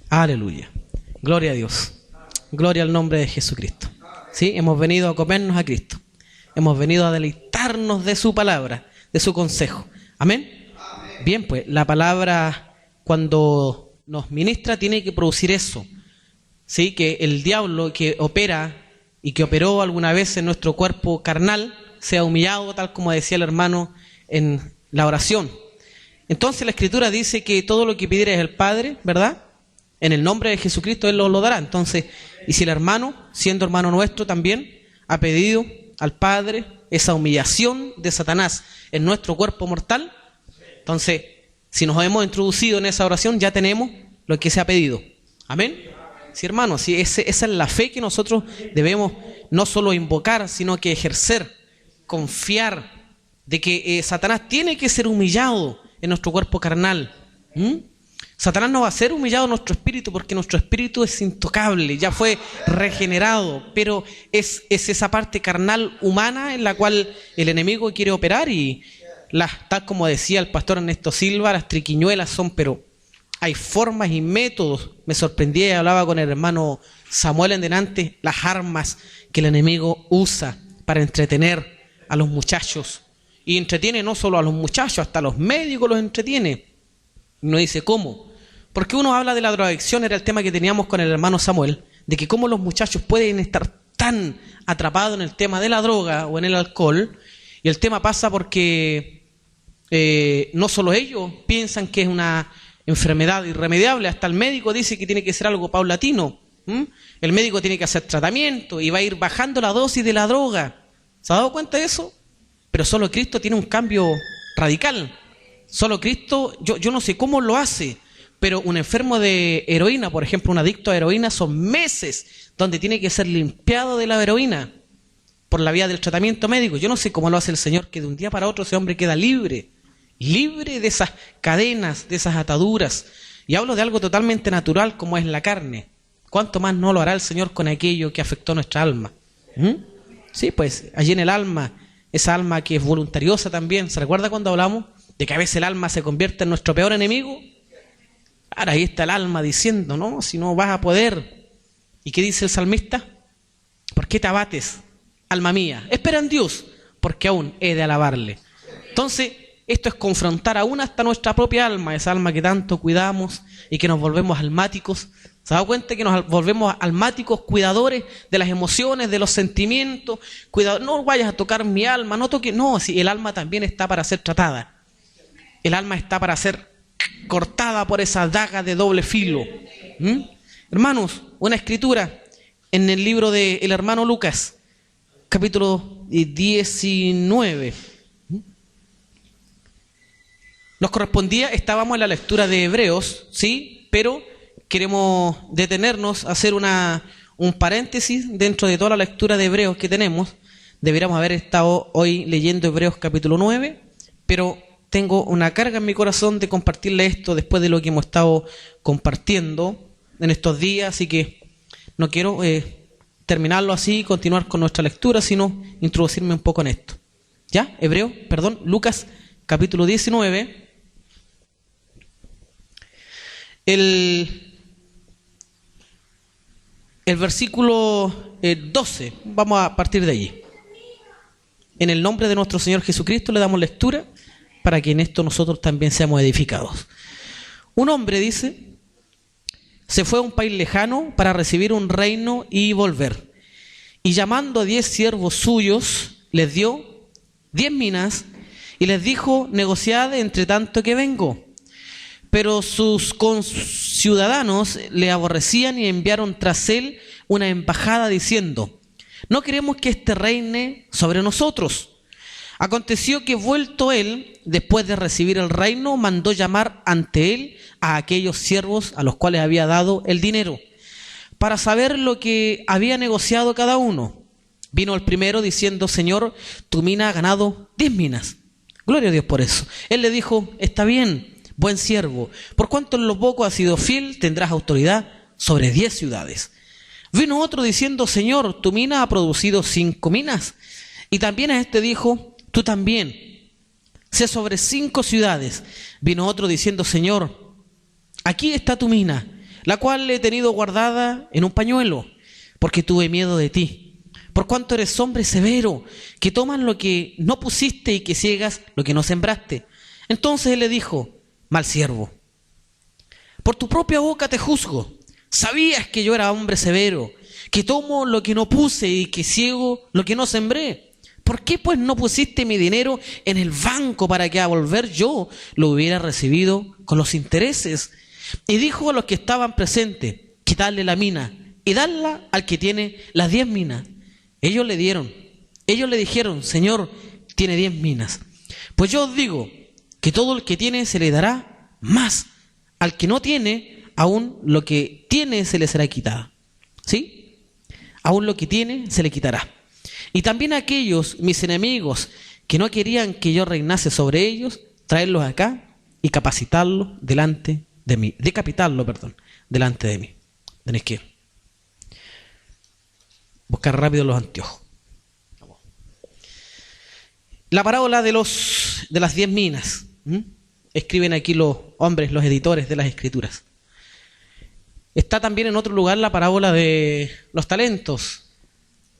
Aleluya. Gloria a Dios. Gloria al nombre de Jesucristo. ¿Sí? Hemos venido a comernos a Cristo. Hemos venido a deleitarnos de su palabra, de su consejo. ¿Amén? Bien, pues la palabra cuando nos ministra tiene que producir eso. ¿Sí? Que el diablo que opera y que operó alguna vez en nuestro cuerpo carnal sea humillado, tal como decía el hermano en la oración. Entonces la Escritura dice que todo lo que pidieres el Padre, ¿verdad?, en el nombre de Jesucristo Él lo dará. Entonces, y si el hermano, siendo hermano nuestro también, ha pedido al Padre esa humillación de Satanás en nuestro cuerpo mortal, entonces, si nos hemos introducido en esa oración, ya tenemos lo que se ha pedido. ¿Amén? Sí, hermanos, sí, esa es la fe que nosotros debemos no solo invocar, sino que ejercer, confiar de que Satanás tiene que ser humillado en nuestro cuerpo carnal. Satanás no va a ser humillado en nuestro espíritu porque nuestro espíritu es intocable, ya fue regenerado, pero es esa parte carnal humana en la cual el enemigo quiere operar y tal como decía el pastor Ernesto Silva, las triquiñuelas son, pero hay formas y métodos. Me sorprendí, hablaba con el hermano Samuel en delante, las armas que el enemigo usa para entretener a los muchachos. Y entretiene no solo a los muchachos, hasta a los médicos los entretiene. Uno dice, ¿cómo? Porque uno habla de la drogadicción, era el tema que teníamos con el hermano Samuel, de que cómo los muchachos pueden estar tan atrapados en el tema de la droga o en el alcohol, y el tema pasa porque no solo ellos piensan que es una enfermedad irremediable, hasta el médico dice que tiene que ser algo paulatino. El médico tiene que hacer tratamiento y va a ir bajando la dosis de la droga. ¿Se ha dado cuenta de eso? Pero solo Cristo tiene un cambio radical. Solo Cristo, yo no sé cómo lo hace, pero un enfermo de heroína, por ejemplo, un adicto a heroína, son meses donde tiene que ser limpiado de la heroína por la vía del tratamiento médico. Yo no sé cómo lo hace el Señor, que de un día para otro ese hombre queda libre de esas cadenas, de esas ataduras. Y hablo de algo totalmente natural como es la carne. ¿Cuánto más no lo hará el Señor con aquello que afectó nuestra alma? Sí, pues allí en el alma, esa alma que es voluntariosa también. ¿Se recuerda cuando hablamos de que a veces el alma se convierte en nuestro peor enemigo? Ahora ahí está el alma diciendo, no, si no vas a poder. ¿Y qué dice el salmista? ¿Por qué te abates, alma mía? Espera en Dios, porque aún he de alabarle. Entonces, esto es confrontar aún hasta nuestra propia alma, esa alma que tanto cuidamos y que nos volvemos almáticos. ¿Se ha dado cuenta que nos volvemos almáticos, cuidadores de las emociones, de los sentimientos? No vayas a tocar mi alma, no toques. No, si el alma también está para ser tratada. El alma está para ser cortada por esa daga de doble filo. Hermanos, una escritura en el libro del hermano Lucas, capítulo 19. Nos correspondía, estábamos en la lectura de Hebreos, ¿sí? Pero queremos detenernos, hacer un paréntesis dentro de toda la lectura de Hebreos que tenemos. Deberíamos haber estado hoy leyendo Hebreos capítulo 9, pero tengo una carga en mi corazón de compartirle esto después de lo que hemos estado compartiendo en estos días, así que no quiero terminarlo así, continuar con nuestra lectura, sino introducirme un poco en esto. ¿Ya? Lucas capítulo 19. El versículo 12, vamos a partir de allí. En el nombre de nuestro Señor Jesucristo le damos lectura para que en esto nosotros también seamos edificados. Un hombre, dice, se fue a un país lejano para recibir un reino y volver. Y llamando a 10 siervos suyos, les dio 10 minas y les dijo, negociad entre tanto que vengo. Pero sus conciudadanos le aborrecían y enviaron tras él una embajada diciendo, no queremos que éste reine sobre nosotros. Aconteció que vuelto él, después de recibir el reino, mandó llamar ante él a aquellos siervos a los cuales había dado el dinero, para saber lo que había negociado cada uno. Vino el primero diciendo, Señor, tu mina ha ganado 10 minas. Gloria a Dios por eso. Él le dijo, está bien, buen siervo, por cuanto en lo poco has sido fiel, tendrás autoridad sobre 10 ciudades. Vino otro diciendo, Señor, tu mina ha producido 5 minas. Y también a este dijo, tú también, sé sobre 5 ciudades. Vino otro diciendo, Señor, aquí está tu mina, la cual he tenido guardada en un pañuelo, porque tuve miedo de ti. Por cuanto eres hombre severo, que tomas lo que no pusiste y que ciegas lo que no sembraste. Entonces él le dijo: mal siervo, por tu propia boca te juzgo. Sabías que yo era hombre severo, que tomo lo que no puse y que ciego lo que no sembré. ¿Por qué pues no pusiste mi dinero en el banco para que a volver yo lo hubiera recibido con los intereses? Y dijo a los que estaban presentes: quitadle la mina y dadla al que tiene las 10 minas. Ellos le dijeron: Señor, tiene 10 minas. Pues yo os digo que todo el que tiene se le dará más. Al que no tiene, aún lo que tiene se le será quitado. ¿Sí? Aún lo que tiene se le quitará. Y también a aquellos, mis enemigos, que no querían que yo reinase sobre ellos, traerlos acá y decapitarlo, delante de mí. Tenéis que buscar rápido los anteojos. La parábola de las 10 minas. Escriben aquí los hombres, los editores de las Escrituras. Está también en otro lugar la parábola de los talentos,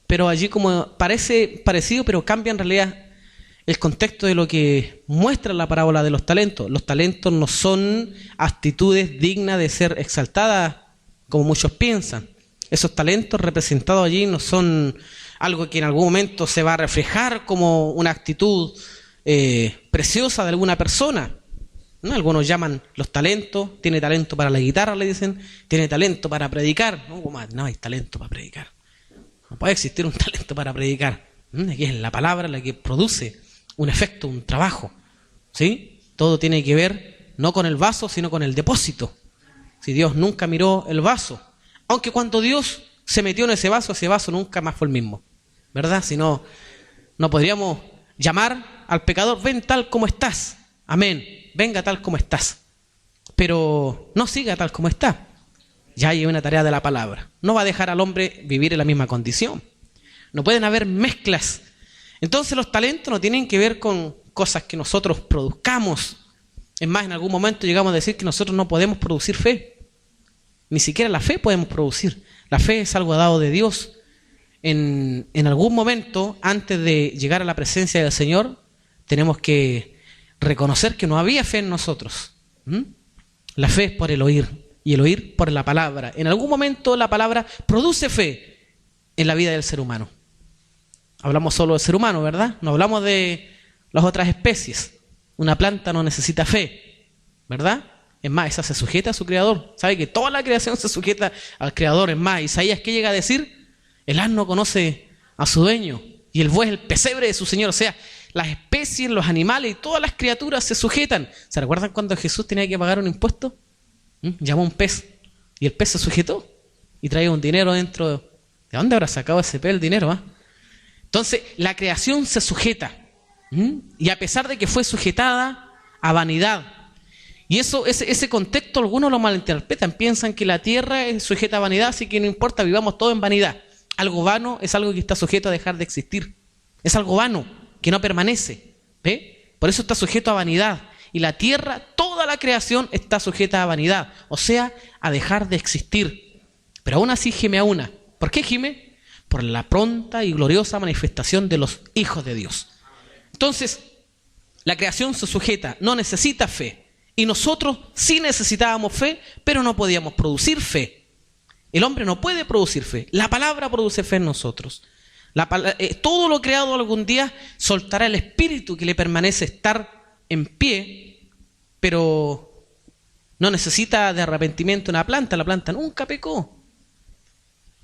pero allí como parece parecido, pero cambia en realidad el contexto de lo que muestra la parábola de los talentos. Los talentos no son actitudes dignas de ser exaltadas como muchos piensan. Esos talentos representados allí no son algo que en algún momento se va a reflejar como una actitud preciosa de alguna persona, ¿no? Algunos llaman los talentos: tiene talento para la guitarra, le dicen, tiene talento para predicar. No hay talento para predicar. No puede existir un talento para predicar. Aquí es la palabra la que produce un efecto, un trabajo. ¿Sí? Todo tiene que ver no con el vaso, sino con el depósito. Si Dios nunca miró el vaso, aunque cuando Dios se metió en ese vaso nunca más fue el mismo, ¿verdad? Si no, no podríamos llamar al pecador: ven tal como estás. Amén. Venga tal como estás. Pero no siga tal como está. Ya hay una tarea de la palabra. No va a dejar al hombre vivir en la misma condición. No pueden haber mezclas. Entonces los talentos no tienen que ver con cosas que nosotros produzcamos. Es más, en algún momento llegamos a decir que nosotros no podemos producir fe. Ni siquiera la fe podemos producir. La fe es algo dado de Dios. En algún momento, antes de llegar a la presencia del Señor, tenemos que reconocer que no había fe en nosotros. La fe es por el oír, y el oír por la palabra. En algún momento la palabra produce fe en la vida del ser humano. Hablamos solo del ser humano, ¿verdad? No hablamos de las otras especies. Una planta no necesita fe, ¿verdad? Es más, esa se sujeta a su creador. ¿Sabe que toda la creación se sujeta al creador? Es más, Isaías, ¿qué llega a decir? El asno conoce a su dueño y el buey es el pesebre de su señor. O sea, las especies, los animales y todas las criaturas se sujetan. ¿Se recuerdan cuando Jesús tenía que pagar un impuesto? Llamó a un pez y el pez se sujetó y traía un dinero dentro. ¿De dónde habrá sacado ese pez el dinero? Entonces, la creación se sujeta. Y a pesar de que fue sujetada a vanidad. Y ese contexto algunos lo malinterpretan. Piensan que la tierra es sujeta a vanidad, así que no importa, vivamos todo en vanidad. Algo vano es algo que está sujeto a dejar de existir. Es algo vano, que no permanece. ¿Ve? Por eso está sujeto a vanidad. Y la tierra, toda la creación está sujeta a vanidad. O sea, a dejar de existir. Pero aún así gime a una. ¿Por qué gime? Por la pronta y gloriosa manifestación de los hijos de Dios. Entonces, la creación se sujeta, no necesita fe. Y nosotros sí necesitábamos fe, pero no podíamos producir fe. El hombre no puede producir fe. La palabra produce fe en nosotros. Todo lo creado algún día soltará el espíritu que le permanece estar en pie, pero no necesita de arrepentimiento una planta. La planta nunca pecó.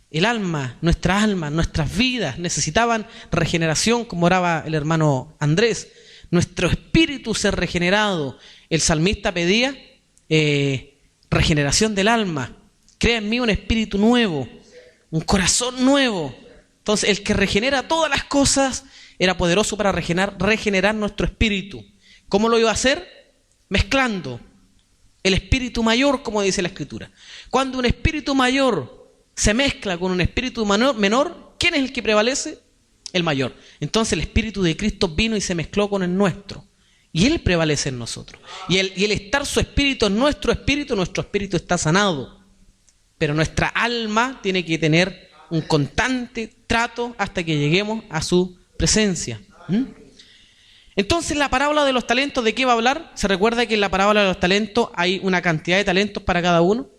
El alma, nuestras vidas necesitaban regeneración, como oraba el hermano Andrés. Nuestro espíritu ser regenerado. El salmista pedía regeneración del alma. Crea en mí un espíritu nuevo, un corazón nuevo. Entonces, el que regenera todas las cosas era poderoso para regenerar nuestro espíritu. ¿Cómo lo iba a hacer? Mezclando el espíritu mayor, como dice la Escritura. Cuando un espíritu mayor se mezcla con un espíritu menor, ¿quién es el que prevalece? El mayor. Entonces el espíritu de Cristo vino y se mezcló con el nuestro. Y Él prevalece en nosotros. Y el estar su espíritu en nuestro espíritu está sanado. pero nuestra alma tiene que tener un constante trato hasta que lleguemos a su presencia. Entonces, la parábola de los talentos, ¿de qué va a hablar? Se recuerda que en la parábola de los talentos hay una cantidad de talentos para cada uno,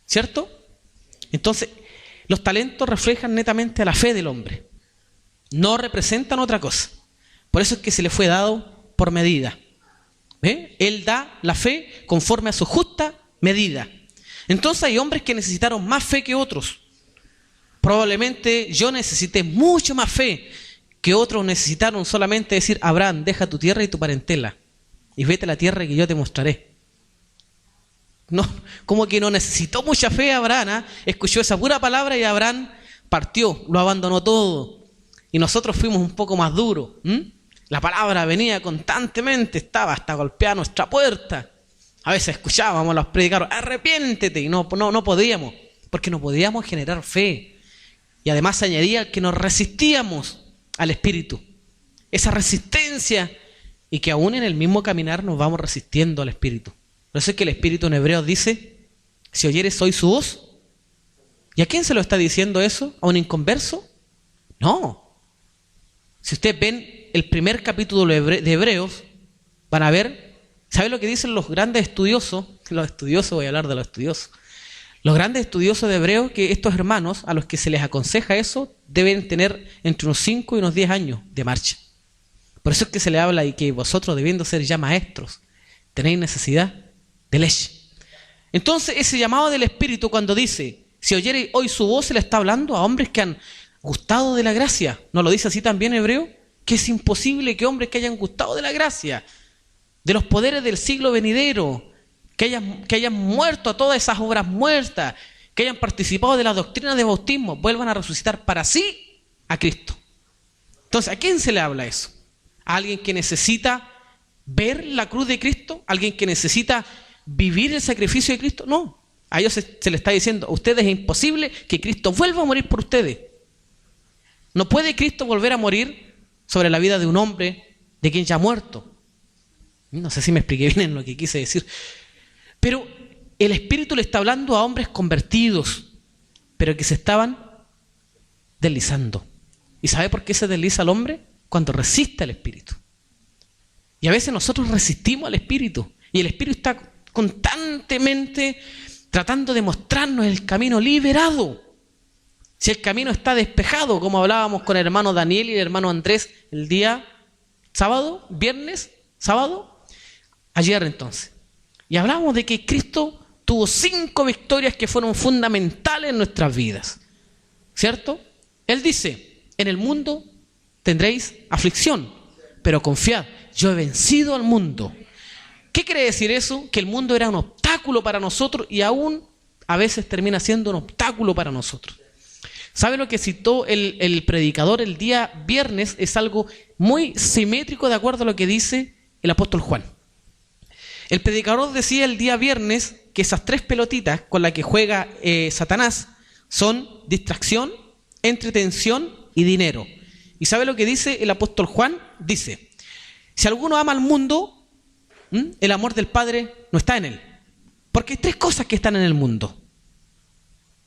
¿cierto? Entonces, los talentos reflejan netamente a la fe del hombre, no representan otra cosa. Por eso es que se le fue dado por medida. Él da la fe conforme a su justa medida. Entonces hay hombres que necesitaron más fe que otros. Probablemente yo necesité mucho más fe que otros necesitaron solamente decir: Abraham, deja tu tierra y tu parentela y vete a la tierra que yo te mostraré. No, como que no necesitó mucha fe Abraham, escuchó esa pura palabra y Abraham partió, lo abandonó todo. Y nosotros fuimos un poco más duros. La palabra venía constantemente, estaba hasta golpear nuestra puerta. A veces escuchábamos a los predicadores: arrepiéntete, y no podíamos, porque no podíamos generar fe. Y además se añadía que nos resistíamos al Espíritu. Esa resistencia, y que aún en el mismo caminar nos vamos resistiendo al Espíritu. Por eso es que el Espíritu en Hebreos dice: si oyeres hoy su voz. ¿Y a quién se lo está diciendo eso? ¿A un inconverso? No. Si ustedes ven el primer capítulo de Hebreos, van a ver, ¿saben lo que dicen los grandes estudiosos? Los estudiosos, voy a hablar de los estudiosos. Los grandes estudiosos de Hebreos, que estos hermanos a los que se les aconseja eso deben tener entre unos 5 y unos 10 años de marcha. Por eso es que se le habla y que vosotros, debiendo ser ya maestros, tenéis necesidad de leche. Entonces, ese llamado del Espíritu, cuando dice: si oyereis hoy su voz, se le está hablando a hombres que han gustado de la gracia. ¿No lo dice así también Hebreo? Que es imposible que hombres que hayan gustado de la gracia, de los poderes del siglo venidero, que hayan muerto a todas esas obras muertas, que hayan participado de la doctrina de bautismo, vuelvan a resucitar para sí a Cristo. Entonces, ¿a quién se le habla eso? ¿A alguien que necesita ver la cruz de Cristo? ¿A alguien que necesita vivir el sacrificio de Cristo? No. A ellos se le está diciendo: a ustedes es imposible que Cristo vuelva a morir por ustedes. No puede Cristo volver a morir sobre la vida de un hombre de quien ya ha muerto. No sé si me expliqué bien en lo que quise decir. Pero el Espíritu le está hablando a hombres convertidos, pero que se estaban deslizando. ¿Y sabe por qué se desliza el hombre? Cuando resiste al Espíritu. Y a veces nosotros resistimos al Espíritu, y el Espíritu está constantemente tratando de mostrarnos el camino liberado. Si el camino está despejado, como hablábamos con el hermano Daniel y el hermano Andrés el día sábado, ayer entonces. Y hablábamos de que Cristo tuvo 5 victorias que fueron fundamentales en nuestras vidas. ¿Cierto? Él dice: en el mundo tendréis aflicción, pero confiad, yo he vencido al mundo. ¿Qué quiere decir eso? Que el mundo era un obstáculo para nosotros y aún a veces termina siendo un obstáculo para nosotros. ¿Sabe lo que citó el predicador el día viernes? Es algo muy simétrico de acuerdo a lo que dice el apóstol Juan. El predicador decía el día viernes que esas 3 pelotitas con las que juega Satanás son distracción, entretención y dinero. ¿Y sabe lo que dice el apóstol Juan? Dice: si alguno ama al mundo, el amor del Padre no está en él. Porque hay 3 cosas que están en el mundo: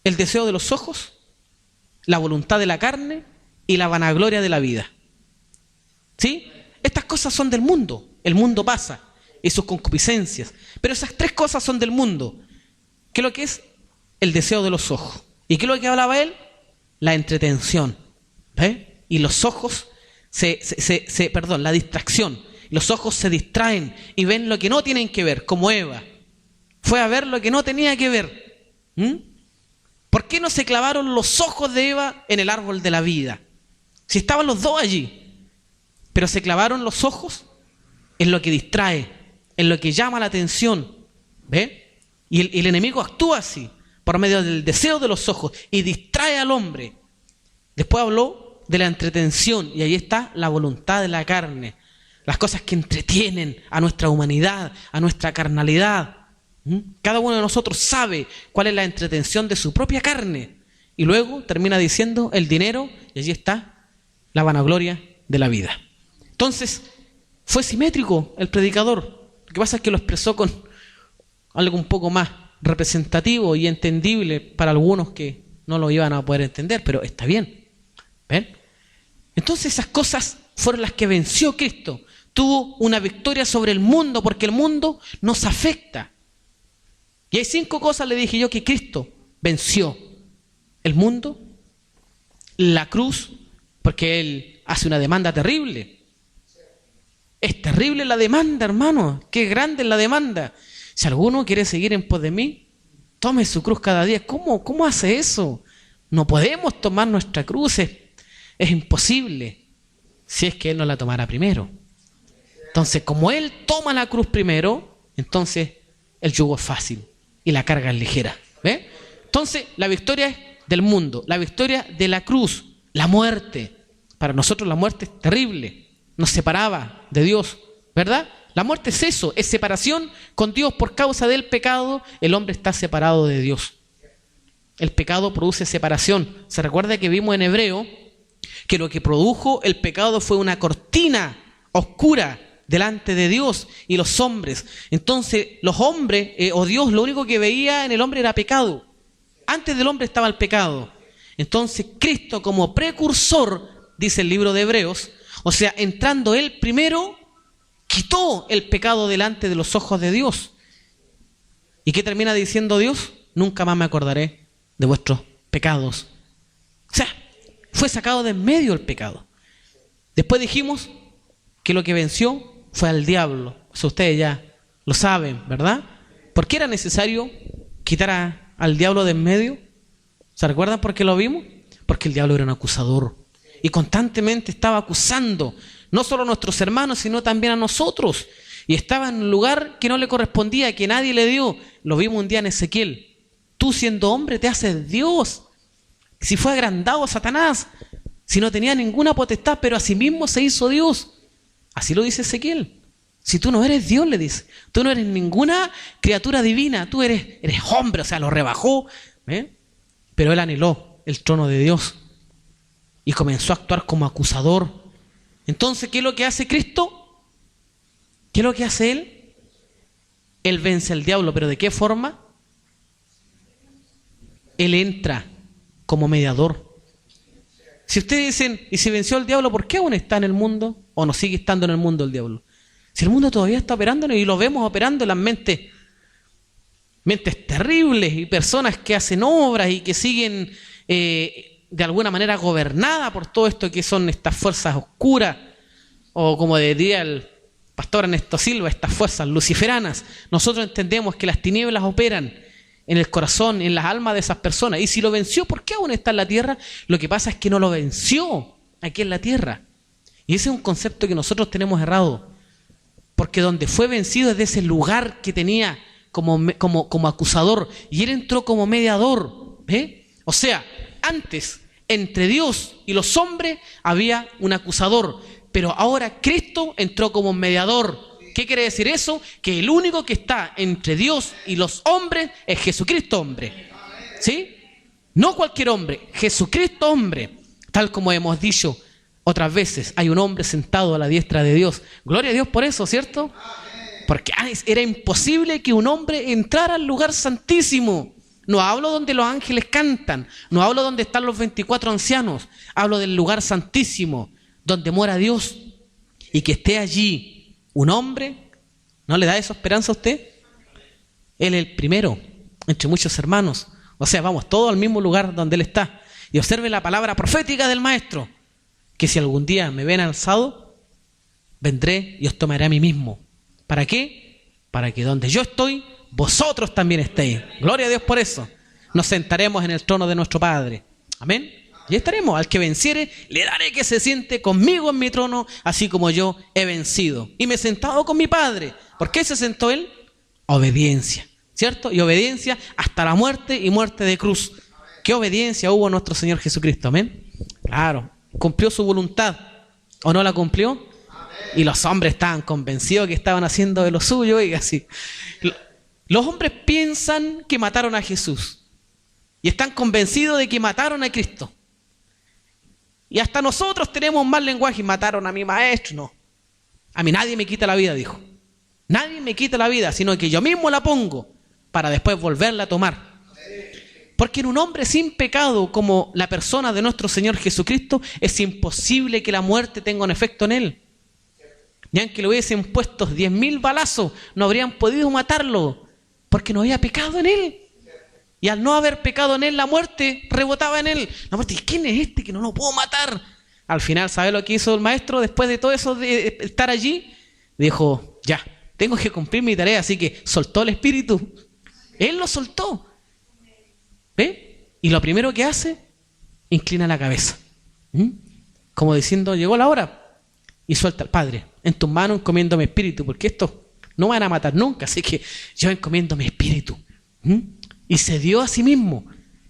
el deseo de los ojos, la voluntad de la carne y la vanagloria de la vida. ¿Sí? Estas cosas son del mundo. El mundo pasa y sus concupiscencias. Pero esas 3 cosas son del mundo. ¿Qué es lo que es? El deseo de los ojos. ¿Y qué es lo que hablaba él? La entretención. Y los ojos, la distracción. Los ojos se distraen y ven lo que no tienen que ver, como Eva. Fue a ver lo que no tenía que ver. ¿Por qué no se clavaron los ojos de Eva en el árbol de la vida? Si estaban los 2 allí. Pero se clavaron los ojos en lo que distrae, en lo que llama la atención. ¿Ve? Y el enemigo actúa así, por medio del deseo de los ojos, y distrae al hombre. Después habló de la entretención, y ahí está la voluntad de la carne. Las cosas que entretienen a nuestra humanidad, a nuestra carnalidad. Cada uno de nosotros sabe cuál es la entretención de su propia carne. Y luego termina diciendo el dinero, y allí está la vanagloria de la vida. Entonces, fue simétrico el predicador. Lo que pasa es que lo expresó con algo un poco más representativo y entendible para algunos que no lo iban a poder entender, pero está bien. ¿Ven? Entonces esas cosas fueron las que venció Cristo. Tuvo una victoria sobre el mundo, porque el mundo nos afecta. Y hay 5 cosas, le dije yo, que Cristo venció. El mundo, la cruz, porque Él hace una demanda terrible. Es terrible la demanda, hermano. Qué grande es la demanda. Si alguno quiere seguir en pos de mí, tome su cruz cada día. ¿Cómo hace eso? No podemos tomar nuestra cruz. Es imposible si es que Él no la tomara primero. Entonces, como Él toma la cruz primero, entonces el yugo es fácil y la carga es ligera. ¿Ve? Entonces, la victoria es del mundo, la victoria de la cruz, la muerte. Para nosotros la muerte es terrible, nos separaba de Dios, ¿verdad? La muerte es eso, es separación con Dios por causa del pecado. El hombre está separado de Dios. El pecado produce separación. Se recuerda que vimos en Hebreo que lo que produjo el pecado fue una cortina oscura delante de Dios y los hombres. Entonces los hombres o Dios lo único que veía en el hombre era pecado. Antes del hombre estaba el pecado. Entonces Cristo, como precursor, dice el libro de Hebreos, o sea, entrando Él primero, quitó el pecado delante de los ojos de Dios. ¿Y qué termina diciendo Dios? Nunca más me acordaré de vuestros pecados. O sea, fue sacado de en medio el pecado. Después dijimos que lo que venció fue al diablo. Eso ustedes ya lo saben, ¿verdad? ¿Por qué era necesario quitar al diablo de en medio? ¿Se recuerdan por qué lo vimos? Porque el diablo era un acusador y constantemente estaba acusando no solo a nuestros hermanos, sino también a nosotros, y estaba en un lugar que no le correspondía, que nadie le dio. Lo vimos un día en Ezequiel. Tú, siendo hombre, te haces Dios. Si fue agrandado Satanás, si no tenía ninguna potestad, pero a sí mismo se hizo Dios. Así lo dice Ezequiel. Si tú no eres Dios, le dice, tú no eres ninguna criatura divina, tú eres hombre. O sea, lo rebajó, ¿eh? Pero él anheló el trono de Dios y comenzó a actuar como acusador. Entonces, ¿qué es lo que hace Cristo? ¿Qué es lo que hace Él? Él vence al diablo, ¿pero de qué forma? Él entra como mediador. Si ustedes dicen, ¿y si venció al diablo, por qué aún está en el mundo? ¿O no sigue estando en el mundo el diablo? Si el mundo todavía está operando y lo vemos operando en las mentes terribles y personas que hacen obras y que siguen de alguna manera gobernada por todo esto que son estas fuerzas oscuras, o como diría el pastor Ernesto Silva, estas fuerzas luciferanas. Nosotros entendemos que las tinieblas operan en el corazón, en las almas de esas personas. Y si lo venció, ¿por qué aún está en la tierra? Lo que pasa es que no lo venció aquí en la tierra. Y ese es un concepto que nosotros tenemos errado. Porque donde fue vencido es de ese lugar que tenía como acusador. Y él entró como mediador. O sea, antes, entre Dios y los hombres había un acusador, pero ahora Cristo entró como mediador. ¿Qué quiere decir eso? Que el único que está entre Dios y los hombres es Jesucristo hombre. ¿Sí? No cualquier hombre, Jesucristo hombre. Tal como hemos dicho otras veces, hay un hombre sentado a la diestra de Dios. Gloria a Dios por eso, ¿cierto? Porque era imposible que un hombre entrara al lugar santísimo. No hablo donde los ángeles cantan, no hablo donde están los 24 ancianos, hablo del lugar santísimo, donde mora Dios. Y que esté allí un hombre, ¿no le da esa esperanza a usted? Él es el primero, entre muchos hermanos. O sea, vamos todos al mismo lugar donde Él está. Y observe la palabra profética del Maestro, que si algún día me ven alzado, vendré y os tomaré a mí mismo. ¿Para qué? Para que donde yo estoy, vosotros también estéis. Gloria a Dios por eso. Nos sentaremos en el trono de nuestro Padre. Amén. Y estaremos. Al que venciere, le daré que se siente conmigo en mi trono, así como yo he vencido. Y me he sentado con mi Padre. ¿Por qué se sentó Él? Obediencia. ¿Cierto? Y obediencia hasta la muerte y muerte de cruz. ¿Qué obediencia hubo nuestro Señor Jesucristo? Amén. Claro. Cumplió su voluntad. ¿O no la cumplió? Y los hombres estaban convencidos que estaban haciendo de lo suyo. Y así. Los hombres piensan que mataron a Jesús y están convencidos de que mataron a Cristo. Y hasta nosotros tenemos mal lenguaje. Mataron a mi maestro. No. A mí nadie me quita la vida, dijo. Nadie me quita la vida, sino que yo mismo la pongo. para después volverla a tomar. Porque en un hombre sin pecado como la persona de nuestro Señor Jesucristo es imposible que la muerte tenga un efecto en él. Y aunque le hubiesen puesto 10.000 balazos, no habrían podido matarlo, porque no había pecado en él. Y al no haber pecado en él, la muerte rebotaba en él. La muerte, ¿quién es este que no lo puedo matar? Al final, ¿sabe lo que hizo el maestro después de todo eso de estar allí? Dijo, ya, tengo que cumplir mi tarea, así que soltó el espíritu. Él lo soltó. ¿Ve? Y lo primero que hace, inclina la cabeza. Como diciendo, llegó la hora. Y suelta al Padre, en tus manos encomiendo mi espíritu, porque estos no van a matar nunca, así que yo encomiendo mi espíritu. Y se dio a sí mismo.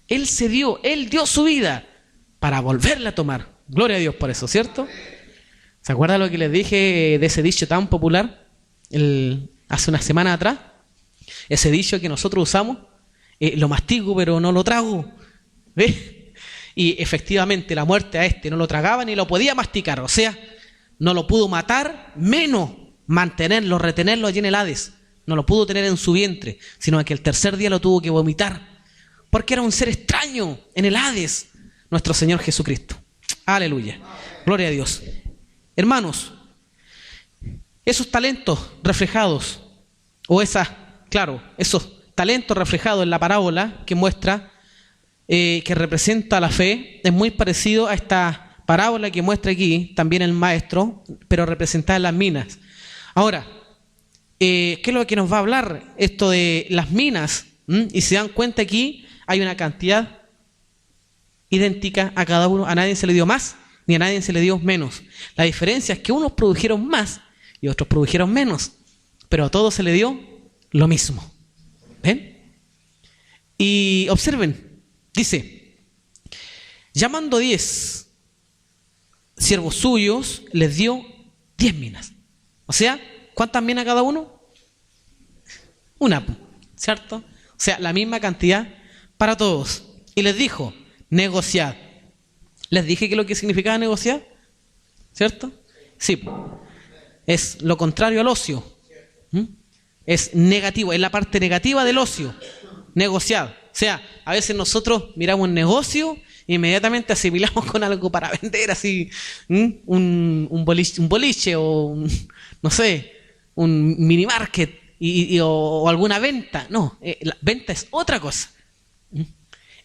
Él se dio, él dio su vida para volverla a tomar. Gloria a Dios por eso, ¿cierto? ¿Se acuerdan lo que les dije de ese dicho tan popular hace una semana atrás? Ese dicho que nosotros usamos, lo mastigo pero no lo trago. ¿Ves? Y efectivamente la muerte a este no lo tragaba ni lo podía masticar, o sea, no lo pudo matar, menos mantenerlo, retenerlo allí en el Hades. No lo pudo tener en su vientre, sino que el tercer día lo tuvo que vomitar, porque era un ser extraño en el Hades, nuestro Señor Jesucristo. Aleluya. Gloria a Dios. Hermanos, esos talentos reflejados, o esos talentos reflejados en la parábola que muestra, que representa la fe, es muy parecido a esta parábola que muestra aquí también el maestro, pero representada en las minas. Ahora, ¿qué es lo que nos va a hablar esto de las minas? Y se dan cuenta aquí hay una cantidad idéntica a cada uno, a nadie se le dio más ni a nadie se le dio menos. La diferencia es que unos produjeron más y otros produjeron menos, pero a todos se le dio lo mismo. ¿Ven? Y observen, dice, llamando 10 siervos suyos, les dio 10 minas. O sea, ¿cuántas minas cada uno? Una, ¿cierto? O sea, la misma cantidad para todos. Y les dijo, negociad. Les dije que lo que significaba negociar, ¿cierto? Sí, es lo contrario al ocio. Es negativo, es la parte negativa del ocio. Negociad. O sea, a veces nosotros miramos un negocio e inmediatamente asimilamos con algo para vender, así, un boliche o no sé, un mini market o alguna venta. No, la venta es otra cosa.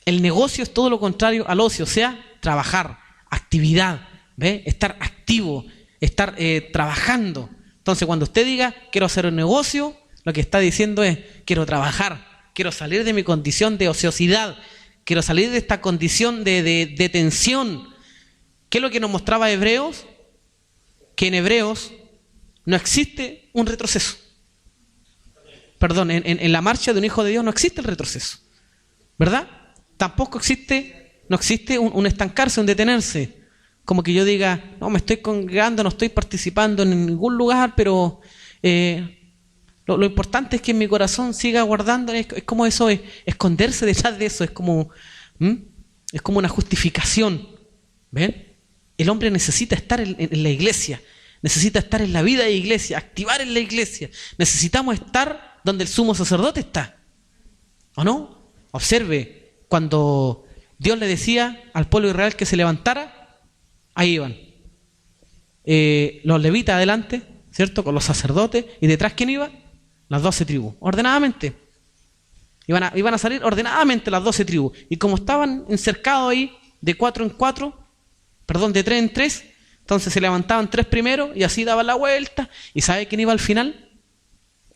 El negocio es todo lo contrario al ocio, o sea, trabajar, actividad, ¿ve? Estar activo, estar trabajando. Entonces, cuando usted diga, quiero hacer un negocio, lo que está diciendo es, quiero trabajar, quiero salir de mi condición de ociosidad, quiero salir de esta condición de tensión. ¿Qué es lo que nos mostraba Hebreos? Que en Hebreos no existe un retroceso. Perdón, en la marcha de un hijo de Dios no existe el retroceso, ¿verdad? Tampoco no existe un estancarse, un detenerse. Como que yo diga, no, me estoy congregando, no estoy participando en ningún lugar, pero lo importante es que en mi corazón siga guardando. Es como eso, esconderse detrás de eso, es como una justificación. ¿Ven? El hombre necesita estar en la iglesia, necesita estar en la vida de la iglesia, activar en la iglesia. Necesitamos estar donde el sumo sacerdote está, ¿o no? Observe, cuando Dios le decía al pueblo de Israel que se levantara, ahí iban los levitas adelante, ¿cierto? Con los sacerdotes, y detrás ¿quién iba? Las 12 tribus, ordenadamente. Iban a salir ordenadamente las 12 tribus. Y como estaban encercados ahí de 4 en 4, de 3 en 3, entonces se levantaban 3 primero y así daban la vuelta. ¿Y sabe quién iba al final?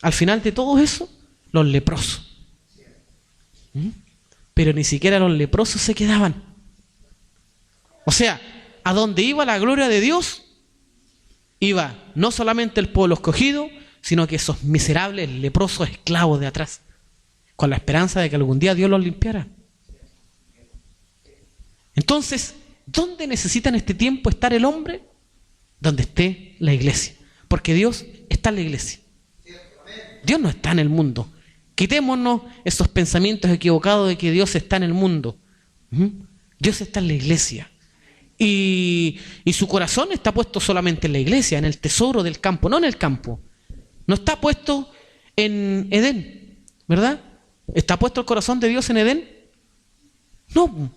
Al final de todo eso, los leprosos. Pero ni siquiera los leprosos se quedaban. O sea, a donde iba la gloria de Dios, iba no solamente el pueblo escogido, sino que esos miserables leprosos esclavos de atrás, con la esperanza de que algún día Dios los limpiara. Entonces, ¿dónde necesita en este tiempo estar el hombre? Donde esté la iglesia, porque Dios está en la iglesia. Dios no está en el mundo. Quitémonos esos pensamientos equivocados de que Dios está en el mundo. Dios está en la iglesia. Y su corazón está puesto solamente en la iglesia, en el tesoro del campo, no en el campo. No está puesto en Edén, ¿verdad? ¿Está puesto el corazón de Dios en Edén? No.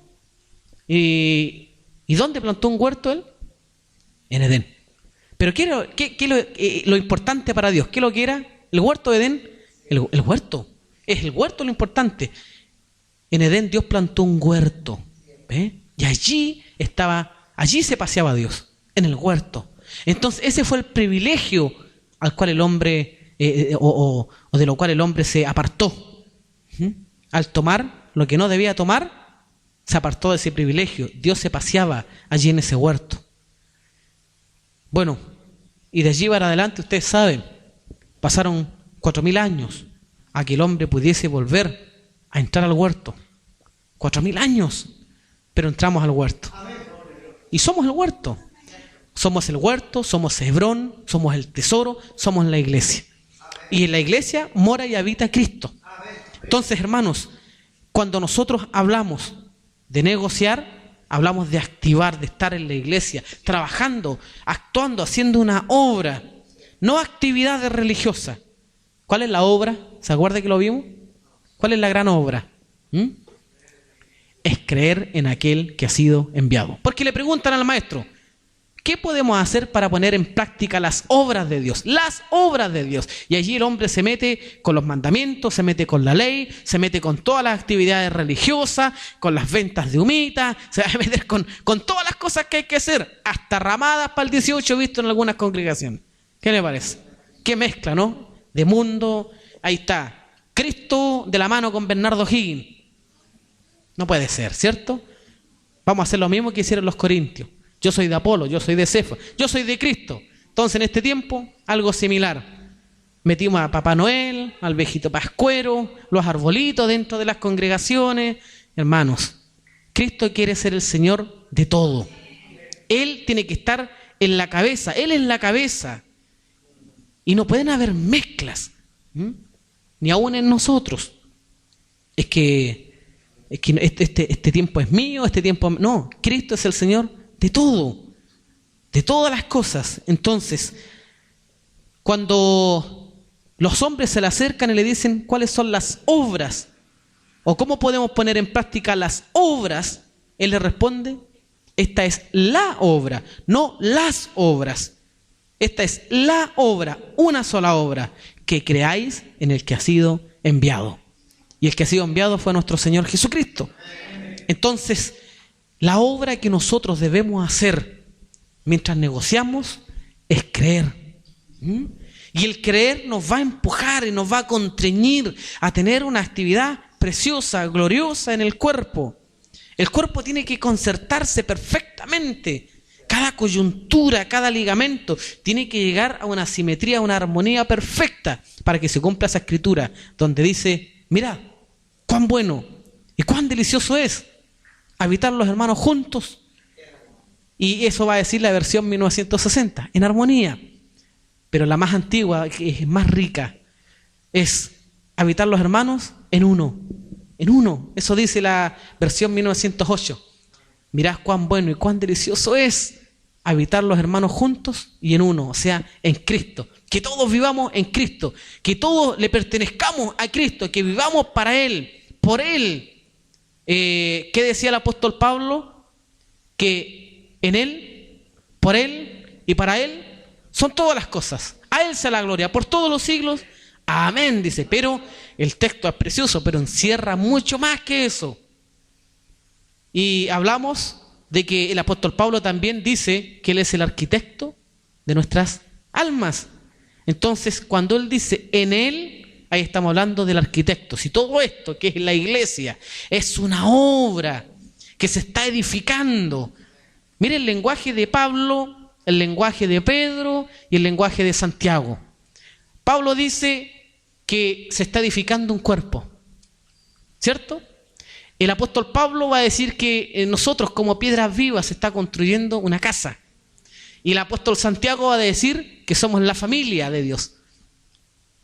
¿Y dónde plantó un huerto él? En Edén. Pero ¿qué lo importante para Dios? ¿Qué es lo que era el huerto de Edén? El huerto. Es el huerto lo importante. En Edén Dios plantó un huerto. ¿Ve? Y allí se paseaba Dios, en el huerto. Entonces ese fue el privilegio al cual el hombre, o de lo cual el hombre se apartó. Al tomar lo que no debía tomar, se apartó de ese privilegio. Dios se paseaba allí en ese huerto. Bueno, y de allí para adelante, ustedes saben, pasaron 4000 años a que el hombre pudiese volver a entrar al huerto. 4000 años, pero entramos al huerto. Y somos el huerto. Somos el huerto, somos Hebrón, somos el tesoro, somos la iglesia. Y en la iglesia mora y habita Cristo. Entonces, hermanos, cuando nosotros hablamos de negociar, hablamos de activar, de estar en la iglesia, trabajando, actuando, haciendo una obra, no actividades religiosas. ¿Cuál es la obra? ¿Se acuerda que lo vimos? ¿Cuál es la gran obra? Es creer en aquel que ha sido enviado. Porque le preguntan al maestro, ¿qué podemos hacer para poner en práctica las obras de Dios? Las obras de Dios. Y allí el hombre se mete con los mandamientos, se mete con la ley, se mete con todas las actividades religiosas, con las ventas de humitas, se va a meter con todas las cosas que hay que hacer, hasta ramadas para el 18 visto en algunas congregaciones. ¿Qué le parece? Qué mezcla, ¿no? De mundo, ahí está. Cristo de la mano con Bernardo Higgins. No puede ser, ¿cierto? Vamos a hacer lo mismo que hicieron los corintios. Yo soy de Apolo, yo soy de Cefas, yo soy de Cristo. Entonces en este tiempo, algo similar. Metimos a Papá Noel, al viejito Pascuero, los arbolitos dentro de las congregaciones. Hermanos, Cristo quiere ser el Señor de todo. Él tiene que estar en la cabeza, Él es la cabeza. Y no pueden haber mezclas, ni aún en nosotros. Es que este tiempo es mío, este tiempo... No, Cristo es el Señor de todo, de todas las cosas. Entonces, cuando los hombres se le acercan y le dicen cuáles son las obras o cómo podemos poner en práctica las obras, él les responde, esta es la obra, no las obras. Esta es la obra, una sola obra, que creáis en el que ha sido enviado. Y el que ha sido enviado fue nuestro Señor Jesucristo. Entonces, la obra que nosotros debemos hacer mientras negociamos es creer. Y el creer nos va a empujar y nos va a constreñir a tener una actividad preciosa, gloriosa en el cuerpo. El cuerpo tiene que concertarse perfectamente. Cada coyuntura, cada ligamento tiene que llegar a una simetría, a una armonía perfecta para que se cumpla esa escritura donde dice, mirad, cuán bueno y cuán delicioso es habitar los hermanos juntos. Y eso va a decir la versión 1960, en armonía. Pero la más antigua, que es más rica, es habitar los hermanos en uno. En uno. Eso dice la versión 1908. Mirad cuán bueno y cuán delicioso es habitar los hermanos juntos y en uno, o sea, en Cristo. Que todos vivamos en Cristo. Que todos le pertenezcamos a Cristo. Que vivamos para Él, por Él. ¿Qué decía el apóstol Pablo? Que en Él, por Él y para Él son todas las cosas. A Él sea la gloria por todos los siglos. Amén, dice. Pero el texto es precioso, pero encierra mucho más que eso. Y hablamos de que el apóstol Pablo también dice que Él es el arquitecto de nuestras almas. Entonces, cuando Él dice en Él, ahí estamos hablando del arquitecto. Si todo esto que es la iglesia es una obra que se está edificando. Mire el lenguaje de Pablo, el lenguaje de Pedro y el lenguaje de Santiago. Pablo dice que se está edificando un cuerpo, ¿cierto? El apóstol Pablo va a decir que nosotros como piedras vivas se está construyendo una casa. Y el apóstol Santiago va a decir que somos la familia de Dios.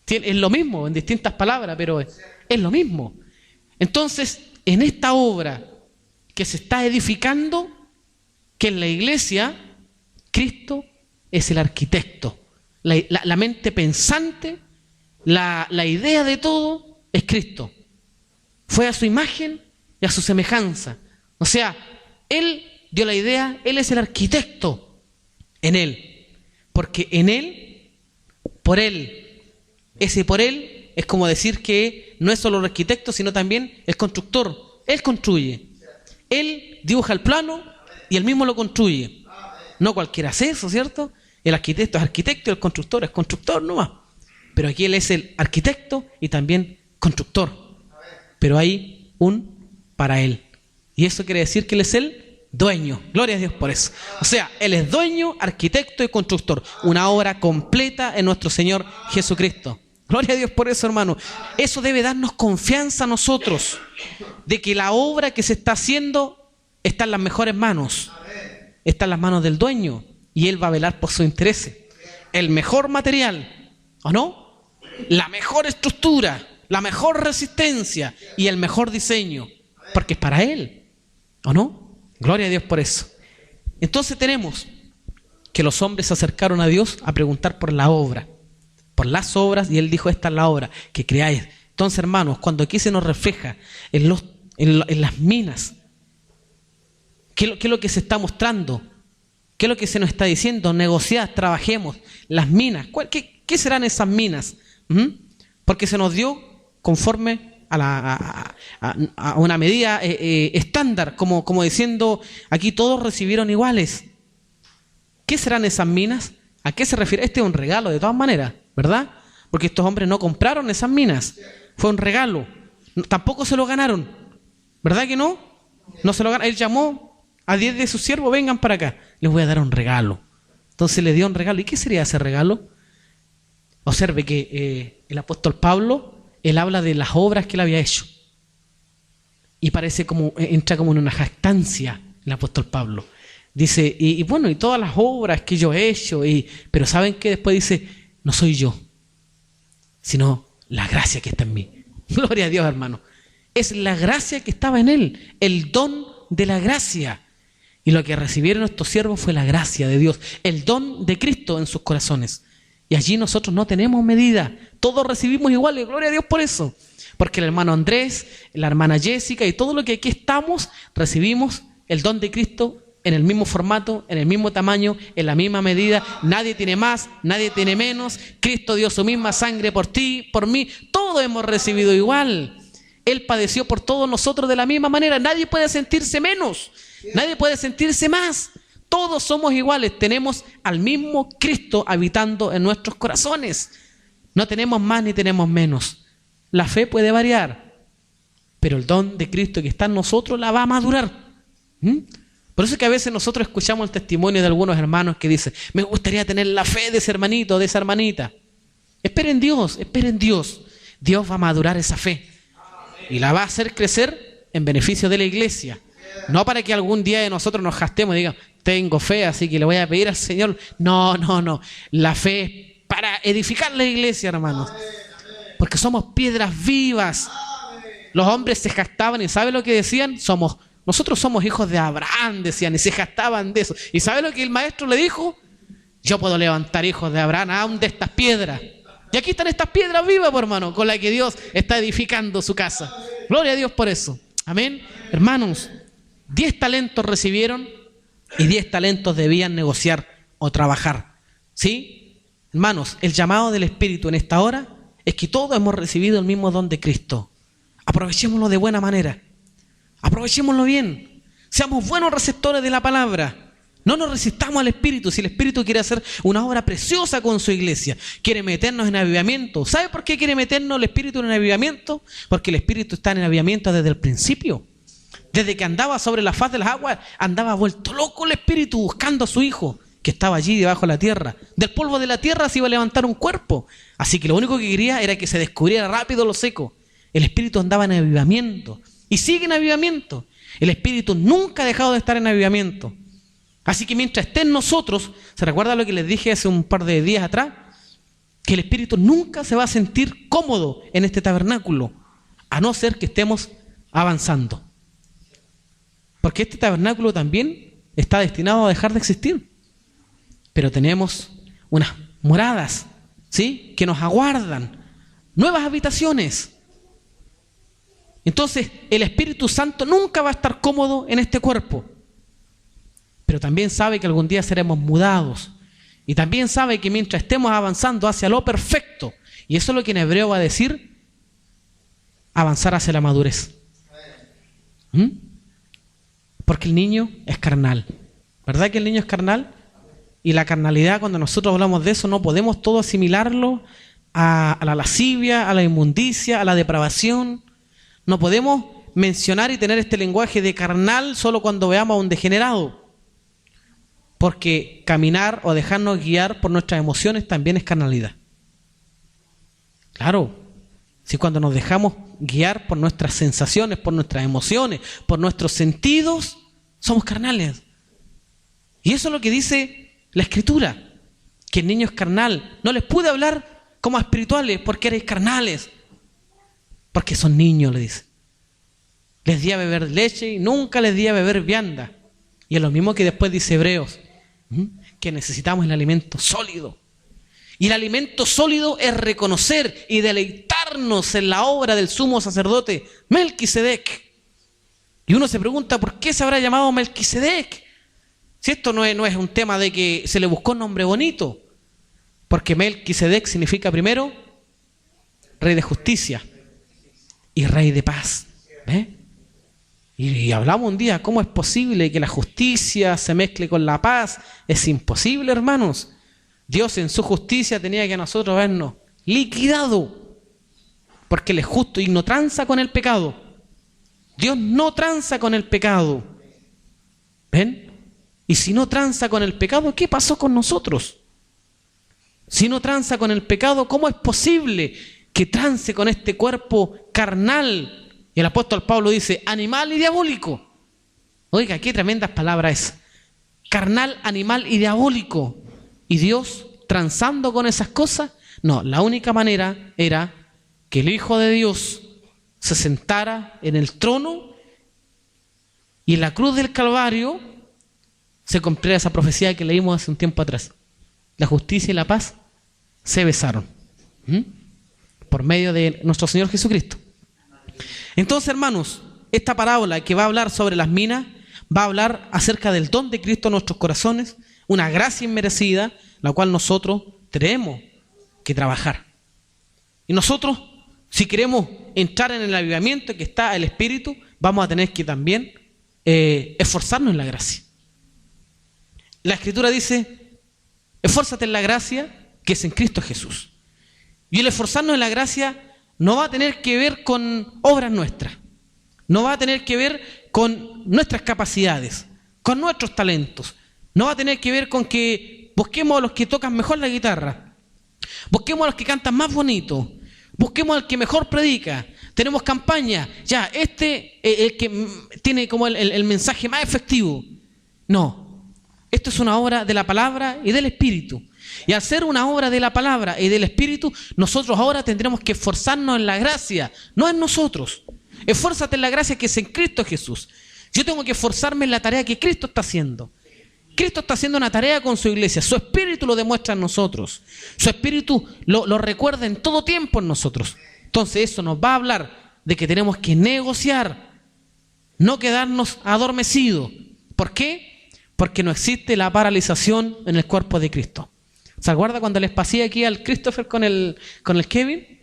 Es lo mismo, en distintas palabras, pero es lo mismo. Entonces, en esta obra que se está edificando, que en la iglesia, Cristo es el arquitecto. La mente pensante, la idea de todo es Cristo. Fue a su imagen y a su semejanza. O sea, Él dio la idea, Él es el arquitecto en Él. Porque en Él, por Él, ese por Él es como decir que no es solo el arquitecto, sino también el constructor. Él construye. Él dibuja el plano y Él mismo lo construye. No cualquiera hace eso, ¿cierto? El arquitecto es arquitecto y el constructor es constructor nomás. Pero aquí Él es el arquitecto y también constructor. Pero hay un para Él. Y eso quiere decir que Él es el dueño. Gloria a Dios por eso. O sea, Él es dueño, arquitecto y constructor. Una obra completa en nuestro Señor Jesucristo. Gloria a Dios por eso, hermano. Eso debe darnos confianza a nosotros de que la obra que se está haciendo está en las mejores manos. Está en las manos del dueño y Él va a velar por su interés. El mejor material, ¿o no? La mejor estructura, la mejor resistencia y el mejor diseño, porque es para Él, ¿o no? Gloria a Dios por eso. Entonces tenemos que los hombres se acercaron a Dios a preguntar por la obra, por las obras, y Él dijo: esta es la obra que creáis. Entonces, hermanos, cuando aquí se nos refleja en las minas, ¿qué es lo que se está mostrando? ¿Qué es lo que se nos está diciendo? Negociad, trabajemos. Las minas, ¿qué serán esas minas? Porque se nos dio conforme a una medida estándar, como diciendo, aquí todos recibieron iguales. ¿Qué serán esas minas? ¿A qué se refiere? Este es un regalo de todas maneras, ¿verdad? Porque estos hombres no compraron esas minas. Fue un regalo. Tampoco se lo ganaron. ¿Verdad que no? No se lo ganaron. Él llamó a 10 de sus siervos: vengan para acá, les voy a dar un regalo. Entonces le dio un regalo. ¿Y qué sería ese regalo? Observe que el apóstol Pablo, él habla de las obras que él había hecho. Y parece como, entra como en una jactancia el apóstol Pablo. Dice, y bueno, y todas las obras que yo he hecho, pero ¿saben qué? Después dice, no soy yo, sino la gracia que está en mí. Gloria a Dios, hermano. Es la gracia que estaba en él, el don de la gracia. Y lo que recibieron estos siervos fue la gracia de Dios, el don de Cristo en sus corazones. Y allí nosotros no tenemos medida, todos recibimos iguales, gloria a Dios por eso. Porque el hermano Andrés, la hermana Jessica y todo lo que aquí estamos, recibimos el don de Cristo en el mismo formato, en el mismo tamaño, en la misma medida. Nadie tiene más, nadie tiene menos. Cristo dio su misma sangre por ti, por mí. Todos hemos recibido igual. Él padeció por todos nosotros de la misma manera. Nadie puede sentirse menos, nadie puede sentirse más. Todos somos iguales. Tenemos al mismo Cristo habitando en nuestros corazones. No tenemos más ni tenemos menos. La fe puede variar, pero el don de Cristo que está en nosotros la va a madurar. Por eso es que a veces nosotros escuchamos el testimonio de algunos hermanos que dicen, me gustaría tener la fe de ese hermanito, de esa hermanita. Esperen Dios, esperen Dios. Dios va a madurar esa fe y la va a hacer crecer en beneficio de la iglesia. No para que algún día de nosotros nos gastemos y digamos, tengo fe, así que le voy a pedir al Señor. No, no, no. La fe es para edificar la iglesia, hermanos. Porque somos piedras vivas. Los hombres se jactaban y ¿sabe lo que decían? Nosotros somos hijos de Abraham, decían, y se jactaban de eso. ¿Y sabe lo que el maestro le dijo? Yo puedo levantar hijos de Abraham aún de estas piedras. Y aquí están estas piedras vivas, por hermano, con las que Dios está edificando su casa. Gloria a Dios por eso. Amén. Hermanos, 10 talentos recibieron y 10 talentos debían negociar o trabajar. ¿Sí? Hermanos, el llamado del Espíritu en esta hora es que todos hemos recibido el mismo don de Cristo. Aprovechémoslo de buena manera. Aprovechémoslo bien. Seamos buenos receptores de la palabra. No nos resistamos al Espíritu. Si el Espíritu quiere hacer una obra preciosa con su iglesia, quiere meternos en avivamiento. ¿Sabe por qué quiere meternos el Espíritu en avivamiento? Porque el Espíritu está en avivamiento desde el principio. Desde que andaba sobre la faz de las aguas, andaba vuelto loco el Espíritu buscando a su Hijo, que estaba allí debajo de la tierra. Del polvo de la tierra se iba a levantar un cuerpo. Así que lo único que quería era que se descubriera rápido lo seco. El Espíritu andaba en avivamiento. Y sigue en avivamiento. El Espíritu nunca ha dejado de estar en avivamiento. Así que mientras esté en nosotros, ¿se recuerda lo que les dije hace un par de días atrás? Que el Espíritu nunca se va a sentir cómodo en este tabernáculo, a no ser que estemos avanzando. Porque este tabernáculo también está destinado a dejar de existir. Pero tenemos unas moradas, ¿sí?, que nos aguardan, nuevas habitaciones. Entonces, el Espíritu Santo nunca va a estar cómodo en este cuerpo. Pero también sabe que algún día seremos mudados. Y también sabe que mientras estemos avanzando hacia lo perfecto, y eso es lo que en hebreo va a decir, avanzar hacia la madurez. Porque el niño es carnal. ¿Verdad que el niño es carnal? Y la carnalidad, cuando nosotros hablamos de eso, no podemos todo asimilarlo a la lascivia, a la inmundicia, a la depravación. No podemos mencionar y tener este lenguaje de carnal solo cuando veamos a un degenerado. Porque caminar o dejarnos guiar por nuestras emociones también es carnalidad. Claro, si cuando nos dejamos guiar por nuestras sensaciones, por nuestras emociones, por nuestros sentidos, somos carnales. Y eso es lo que dice la Escritura, que el niño es carnal. No les pude hablar como espirituales porque eres carnales, porque son niños, le dice. Les di a beber leche y nunca les di a beber vianda. Y es lo mismo que después dice Hebreos, que necesitamos el alimento sólido. Y el alimento sólido es reconocer y deleitarnos en la obra del sumo sacerdote Melquisedec. Y uno se pregunta, ¿por qué se habrá llamado Melquisedec? Si esto no es un tema de que se le buscó un nombre bonito. Porque Melquisedec significa primero rey de justicia y rey de paz. ¿Ve? Y hablamos un día, ¿cómo es posible que la justicia se mezcle con la paz? Es imposible, hermanos. Dios en su justicia tenía que a nosotros vernos liquidado, porque Él es justo y no tranza con el pecado. Dios no tranza con el pecado. ¿Ven? Y si no tranza con el pecado, ¿qué pasó con nosotros? Si no tranza con el pecado, ¿cómo es posible que trance con este cuerpo carnal? Y el apóstol Pablo dice, animal y diabólico. Oiga, qué tremendas palabras es. Carnal, animal y diabólico. ¿Y Dios transando con esas cosas? No, la única manera era que el Hijo de Dios se sentara en el trono y en la cruz del Calvario se cumpliera esa profecía que leímos hace un tiempo atrás. La justicia y la paz se besaron. Por medio de nuestro Señor Jesucristo. Entonces, hermanos, esta parábola que va a hablar sobre las minas, va a hablar acerca del don de Cristo en nuestros corazones, una gracia inmerecida, la cual nosotros tenemos que trabajar. Y nosotros, si queremos entrar en el avivamiento que está el Espíritu, vamos a tener que también esforzarnos en la gracia. La Escritura dice, esfuérzate en la gracia que es en Cristo Jesús. Y el esforzarnos en la gracia no va a tener que ver con obras nuestras, no va a tener que ver con nuestras capacidades, con nuestros talentos, no va a tener que ver con que busquemos a los que tocan mejor la guitarra, busquemos a los que cantan más bonito, busquemos al que mejor predica, tenemos campaña, ya, el que tiene como el mensaje más efectivo. No, esto es una obra de la palabra y del Espíritu. Y al ser una obra de la palabra y del Espíritu, nosotros ahora tendremos que esforzarnos en la gracia, no en nosotros. Esfuérzate en la gracia que es en Cristo Jesús. Yo tengo que esforzarme en la tarea que Cristo está haciendo. Cristo está haciendo una tarea con su iglesia. Su Espíritu lo demuestra en nosotros. Su Espíritu lo recuerda en todo tiempo en nosotros. Entonces eso nos va a hablar de que tenemos que negociar, no quedarnos adormecidos. ¿Por qué? Porque no existe la paralización en el cuerpo de Cristo. ¿Se acuerda cuando les pasé aquí al Christopher con el Kevin?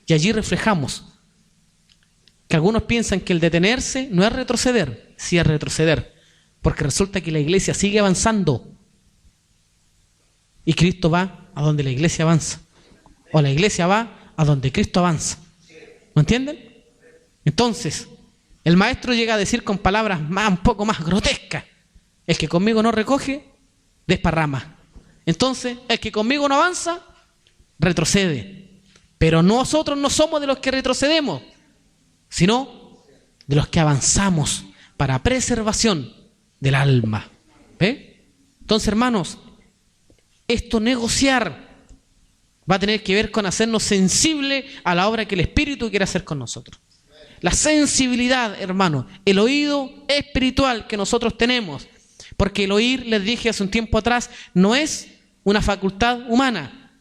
Y allí reflejamos que algunos piensan que el detenerse no es retroceder, sí es retroceder, porque resulta que la iglesia sigue avanzando y Cristo va a donde la iglesia avanza, o la iglesia va a donde Cristo avanza. ¿Me entienden? Entonces, el maestro llega a decir con palabras un poco más grotescas: el que conmigo no recoge, desparrama. Entonces, el que conmigo no avanza, retrocede. Pero nosotros no somos de los que retrocedemos, sino de los que avanzamos para preservación del alma. ¿Ve? Entonces, hermanos, esto negociar va a tener que ver con hacernos sensibles a la obra que el Espíritu quiere hacer con nosotros. La sensibilidad, hermano, el oído espiritual que nosotros tenemos, porque el oír, les dije hace un tiempo atrás, no es una facultad humana.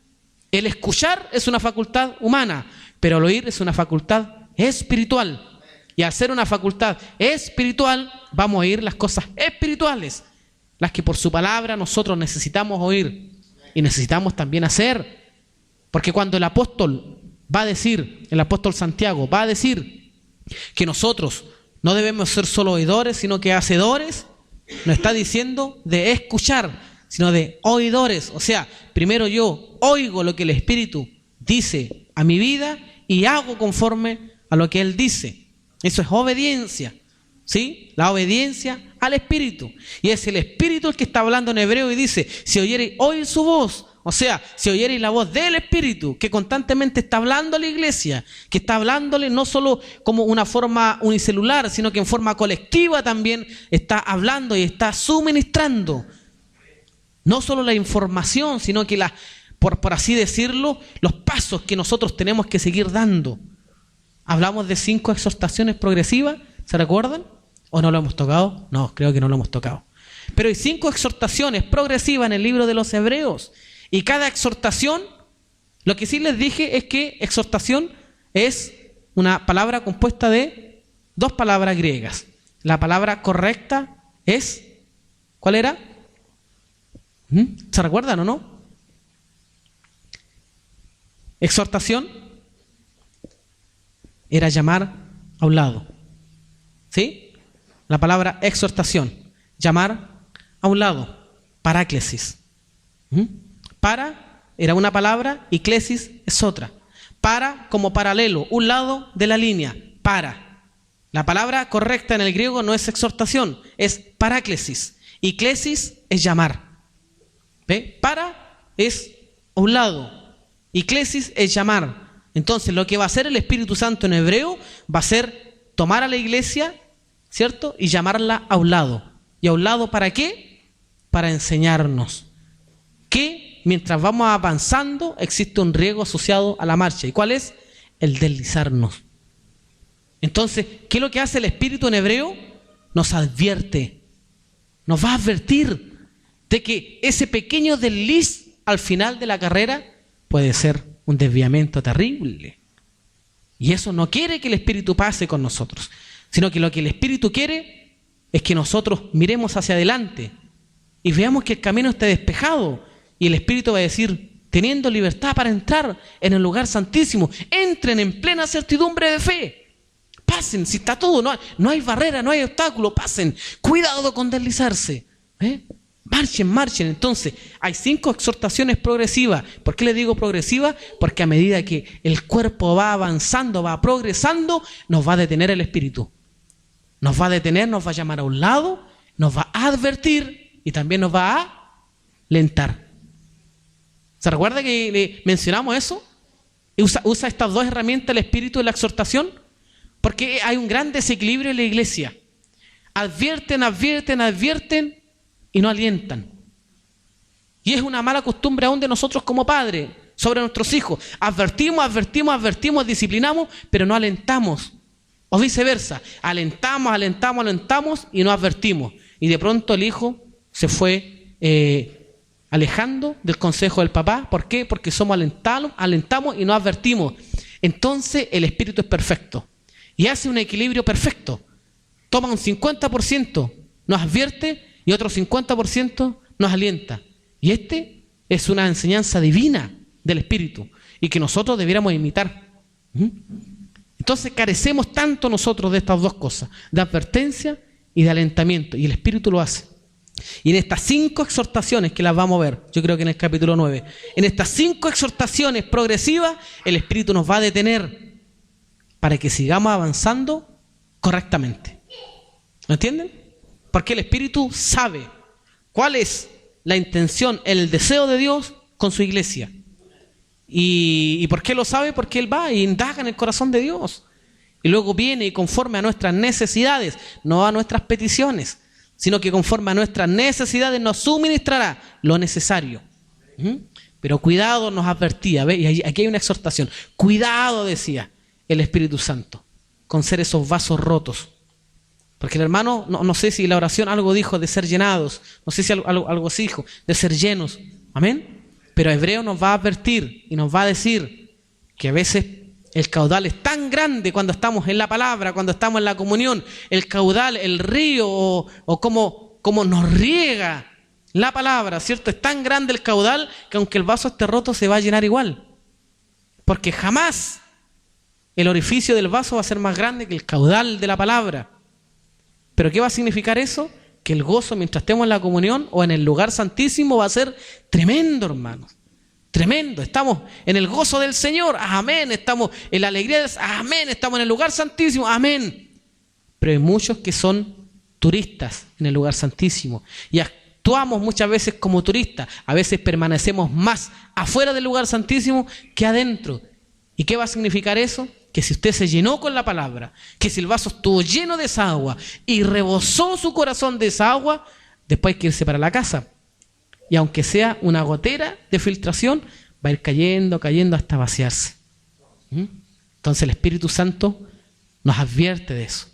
El escuchar es una facultad humana, pero el oír es una facultad espiritual. Y al ser una facultad espiritual, vamos a oír las cosas espirituales, las que por su palabra nosotros necesitamos oír y necesitamos también hacer. Porque cuando el apóstol va a decir, el apóstol Santiago va a decir que nosotros no debemos ser solo oidores, sino que hacedores, no está diciendo de escuchar, sino de oidores. O sea, primero yo oigo lo que el Espíritu dice a mi vida y hago conforme a lo que Él dice. Eso es obediencia, ¿sí? La obediencia al Espíritu. Y es el Espíritu el que está hablando en hebreo y dice, si oyereis hoy su voz, o sea, si oyereis la voz del Espíritu, que constantemente está hablando a la iglesia, que está hablándole no solo como una forma unicelular, sino que en forma colectiva también está hablando y está suministrando. No solo la información, sino que por así decirlo, los pasos que nosotros tenemos que seguir dando. Hablamos de 5 exhortaciones progresivas, ¿se recuerdan? ¿O no lo hemos tocado? No, creo que no lo hemos tocado. Pero hay 5 exhortaciones progresivas en el libro de los Hebreos. Y cada exhortación, lo que sí les dije es que exhortación es una palabra compuesta de 2 palabras griegas. La palabra correcta es, ¿cuál era? ¿Se recuerdan o no? Exhortación era llamar a un lado. ¿Sí? La palabra exhortación, llamar a un lado. Paráclesis. Para era una palabra y clesis es otra. Para como paralelo, un lado de la línea. Para. La palabra correcta en el griego no es exhortación, es paráclesis. Y clesis es llamar. ¿Ve? Para es a un lado y clesis es llamar. Entonces lo que va a hacer el Espíritu Santo en hebreo va a ser tomar a la iglesia, ¿cierto? Y llamarla a un lado. ¿Y a un lado para qué? Para enseñarnos que mientras vamos avanzando existe un riesgo asociado a la marcha. ¿Y cuál es? El deslizarnos. Entonces, ¿qué es lo que hace el Espíritu en hebreo? Nos advierte, nos va a advertir de que ese pequeño desliz al final de la carrera puede ser un desviamiento terrible. Y eso no quiere que el Espíritu pase con nosotros, sino que lo que el Espíritu quiere es que nosotros miremos hacia adelante y veamos que el camino esté despejado. Y el Espíritu va a decir, teniendo libertad para entrar en el lugar santísimo, entren en plena certidumbre de fe. Pasen, si está todo, no hay barrera, no hay obstáculo, pasen. Cuidado con deslizarse. Marchen. Entonces, hay 5 exhortaciones progresivas. ¿Por qué les digo progresivas? Porque a medida que el cuerpo va avanzando, va progresando, nos va a detener el Espíritu. Nos va a detener, nos va a llamar a un lado, nos va a advertir y también nos va a alentar. ¿Se recuerda que mencionamos eso? Usa estas 2 herramientas el Espíritu de la exhortación, porque hay un gran desequilibrio en la iglesia. Advierten y no alientan. Y es una mala costumbre aún de nosotros como padres sobre nuestros hijos. Advertimos, disciplinamos, pero no alentamos. O viceversa, alentamos y no advertimos. Y de pronto el hijo se fue alejando del consejo del papá. ¿Por qué? Porque somos alentamos y no advertimos. Entonces el Espíritu es perfecto y hace un equilibrio perfecto. Toma un 50%, nos advierte, y otro 50% nos alienta. Y es una enseñanza divina del Espíritu y que nosotros debiéramos imitar. Entonces carecemos tanto nosotros de estas 2 cosas, de advertencia y de alentamiento, y el Espíritu lo hace. Y en estas 5 exhortaciones que las vamos a ver, yo creo que en el capítulo 9, en estas 5 exhortaciones progresivas, el Espíritu nos va a detener para que sigamos avanzando correctamente. ¿Me entienden? Porque el Espíritu sabe cuál es la intención, el deseo de Dios con su iglesia. ¿Y por qué lo sabe? Porque Él va e indaga en el corazón de Dios. Y luego viene y conforme a nuestras necesidades, no a nuestras peticiones, sino que conforme a nuestras necesidades nos suministrará lo necesario. Pero cuidado, nos advertía, ¿ve? Y aquí hay una exhortación. Cuidado, decía el Espíritu Santo, con ser esos vasos rotos. Porque el hermano, no sé si la oración algo dijo de ser llenados, no sé si algo así dijo, de ser llenos. Amén. Pero Hebreo nos va a advertir y nos va a decir que a veces El caudal es tan grande cuando estamos en la palabra, cuando estamos en la comunión. El caudal, el río o como nos riega la palabra, ¿cierto? Es tan grande el caudal que aunque el vaso esté roto se va a llenar igual. Porque jamás el orificio del vaso va a ser más grande que el caudal de la palabra. ¿Pero qué va a significar eso? Que el gozo mientras estemos en la comunión o en el lugar santísimo va a ser tremendo, hermanos. Tremendo. Estamos en el gozo del Señor. Amén. Estamos en la alegría del Señor. Amén. Estamos en el lugar santísimo. Amén. Pero hay muchos que son turistas en el lugar santísimo. Y actuamos muchas veces como turistas. A veces permanecemos más afuera del lugar santísimo que adentro. ¿Y qué va a significar eso? Que si usted se llenó con la palabra, que si el vaso estuvo lleno de esa agua y rebosó su corazón de esa agua, después hay que irse para la casa. Y aunque sea una gotera de filtración, va a ir cayendo, cayendo hasta vaciarse. Entonces el Espíritu Santo nos advierte de eso.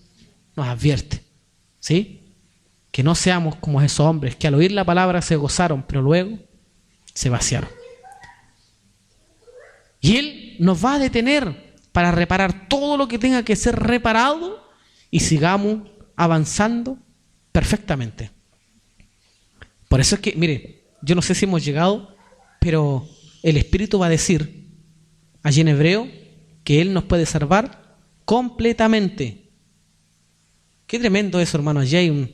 Nos advierte. ¿Sí? Que no seamos como esos hombres que al oír la palabra se gozaron, pero luego se vaciaron. Y Él nos va a detener para reparar todo lo que tenga que ser reparado y sigamos avanzando perfectamente. Por eso es que, mire, yo no sé si hemos llegado, pero el Espíritu va a decir allí en hebreo que Él nos puede salvar completamente. Qué tremendo eso, hermano. Allí hay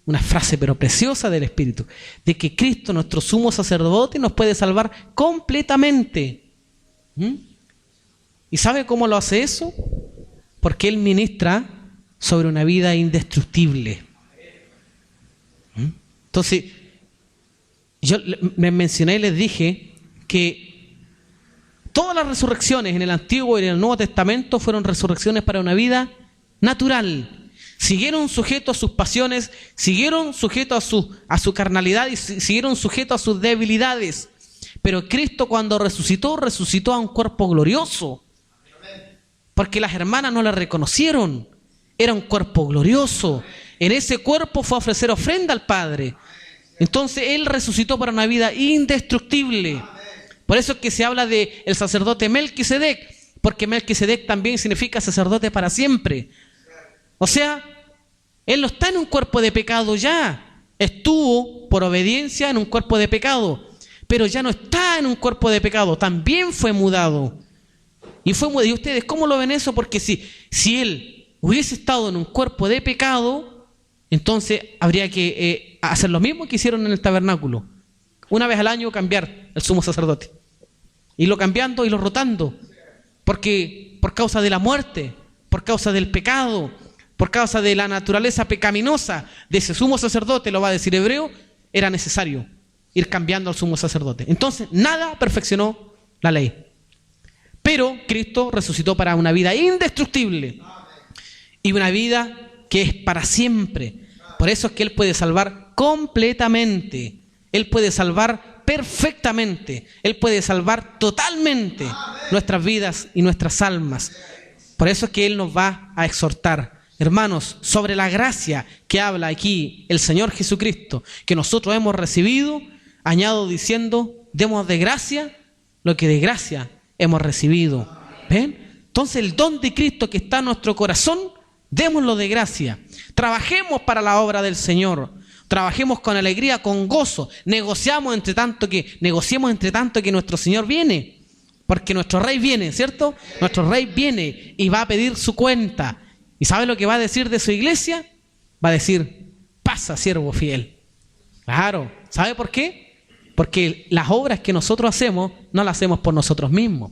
una frase pero preciosa del Espíritu, de que Cristo, nuestro sumo sacerdote, nos puede salvar completamente. ¿Y sabe cómo lo hace eso? Porque Él ministra sobre una vida indestructible. Entonces, yo me mencioné y les dije que todas las resurrecciones en el Antiguo y en el Nuevo Testamento fueron resurrecciones para una vida natural. Siguieron sujetos a sus pasiones, siguieron sujetos a su carnalidad y siguieron sujetos a sus debilidades. Pero Cristo cuando resucitó a un cuerpo glorioso. Porque las hermanas no le reconocieron. Era un cuerpo glorioso. En ese cuerpo fue a ofrecer ofrenda al Padre. Entonces Él resucitó para una vida indestructible. Por eso es que se habla de el sacerdote Melquisedec, porque Melquisedec también significa sacerdote para siempre. O sea, Él no está en un cuerpo de pecado ya. Estuvo por obediencia en un cuerpo de pecado, pero ya no está en un cuerpo de pecado. También fue mudado. Y ustedes, ¿cómo lo ven eso? Porque si Él hubiese estado en un cuerpo de pecado, entonces habría que hacer lo mismo que hicieron en el tabernáculo. Una vez al año cambiar el sumo sacerdote. Irlo cambiando y lo rotando. Porque por causa de la muerte, por causa del pecado, por causa de la naturaleza pecaminosa de ese sumo sacerdote, lo va a decir Hebreo, era necesario ir cambiando al sumo sacerdote. Entonces, nada perfeccionó la ley. Pero Cristo resucitó para una vida indestructible y una vida que es para siempre. Por eso es que Él puede salvar completamente. Él puede salvar perfectamente. Él puede salvar totalmente nuestras vidas y nuestras almas. Por eso es que Él nos va a exhortar. Hermanos, sobre la gracia que habla aquí el Señor Jesucristo, que nosotros hemos recibido, añado diciendo, demos de gracia lo que de gracia hemos recibido. ¿Ven? Entonces el don de Cristo que está en nuestro corazón, démoslo de gracia. Trabajemos para la obra del Señor. Trabajemos con alegría, con gozo. Negociemos entre tanto que nuestro Señor viene. Porque nuestro Rey viene, ¿cierto? Nuestro Rey viene y va a pedir su cuenta. ¿Y sabe lo que va a decir de su iglesia? Va a decir, pasa, siervo fiel. Claro. ¿Sabe por qué? Porque las obras que nosotros hacemos, no las hacemos por nosotros mismos.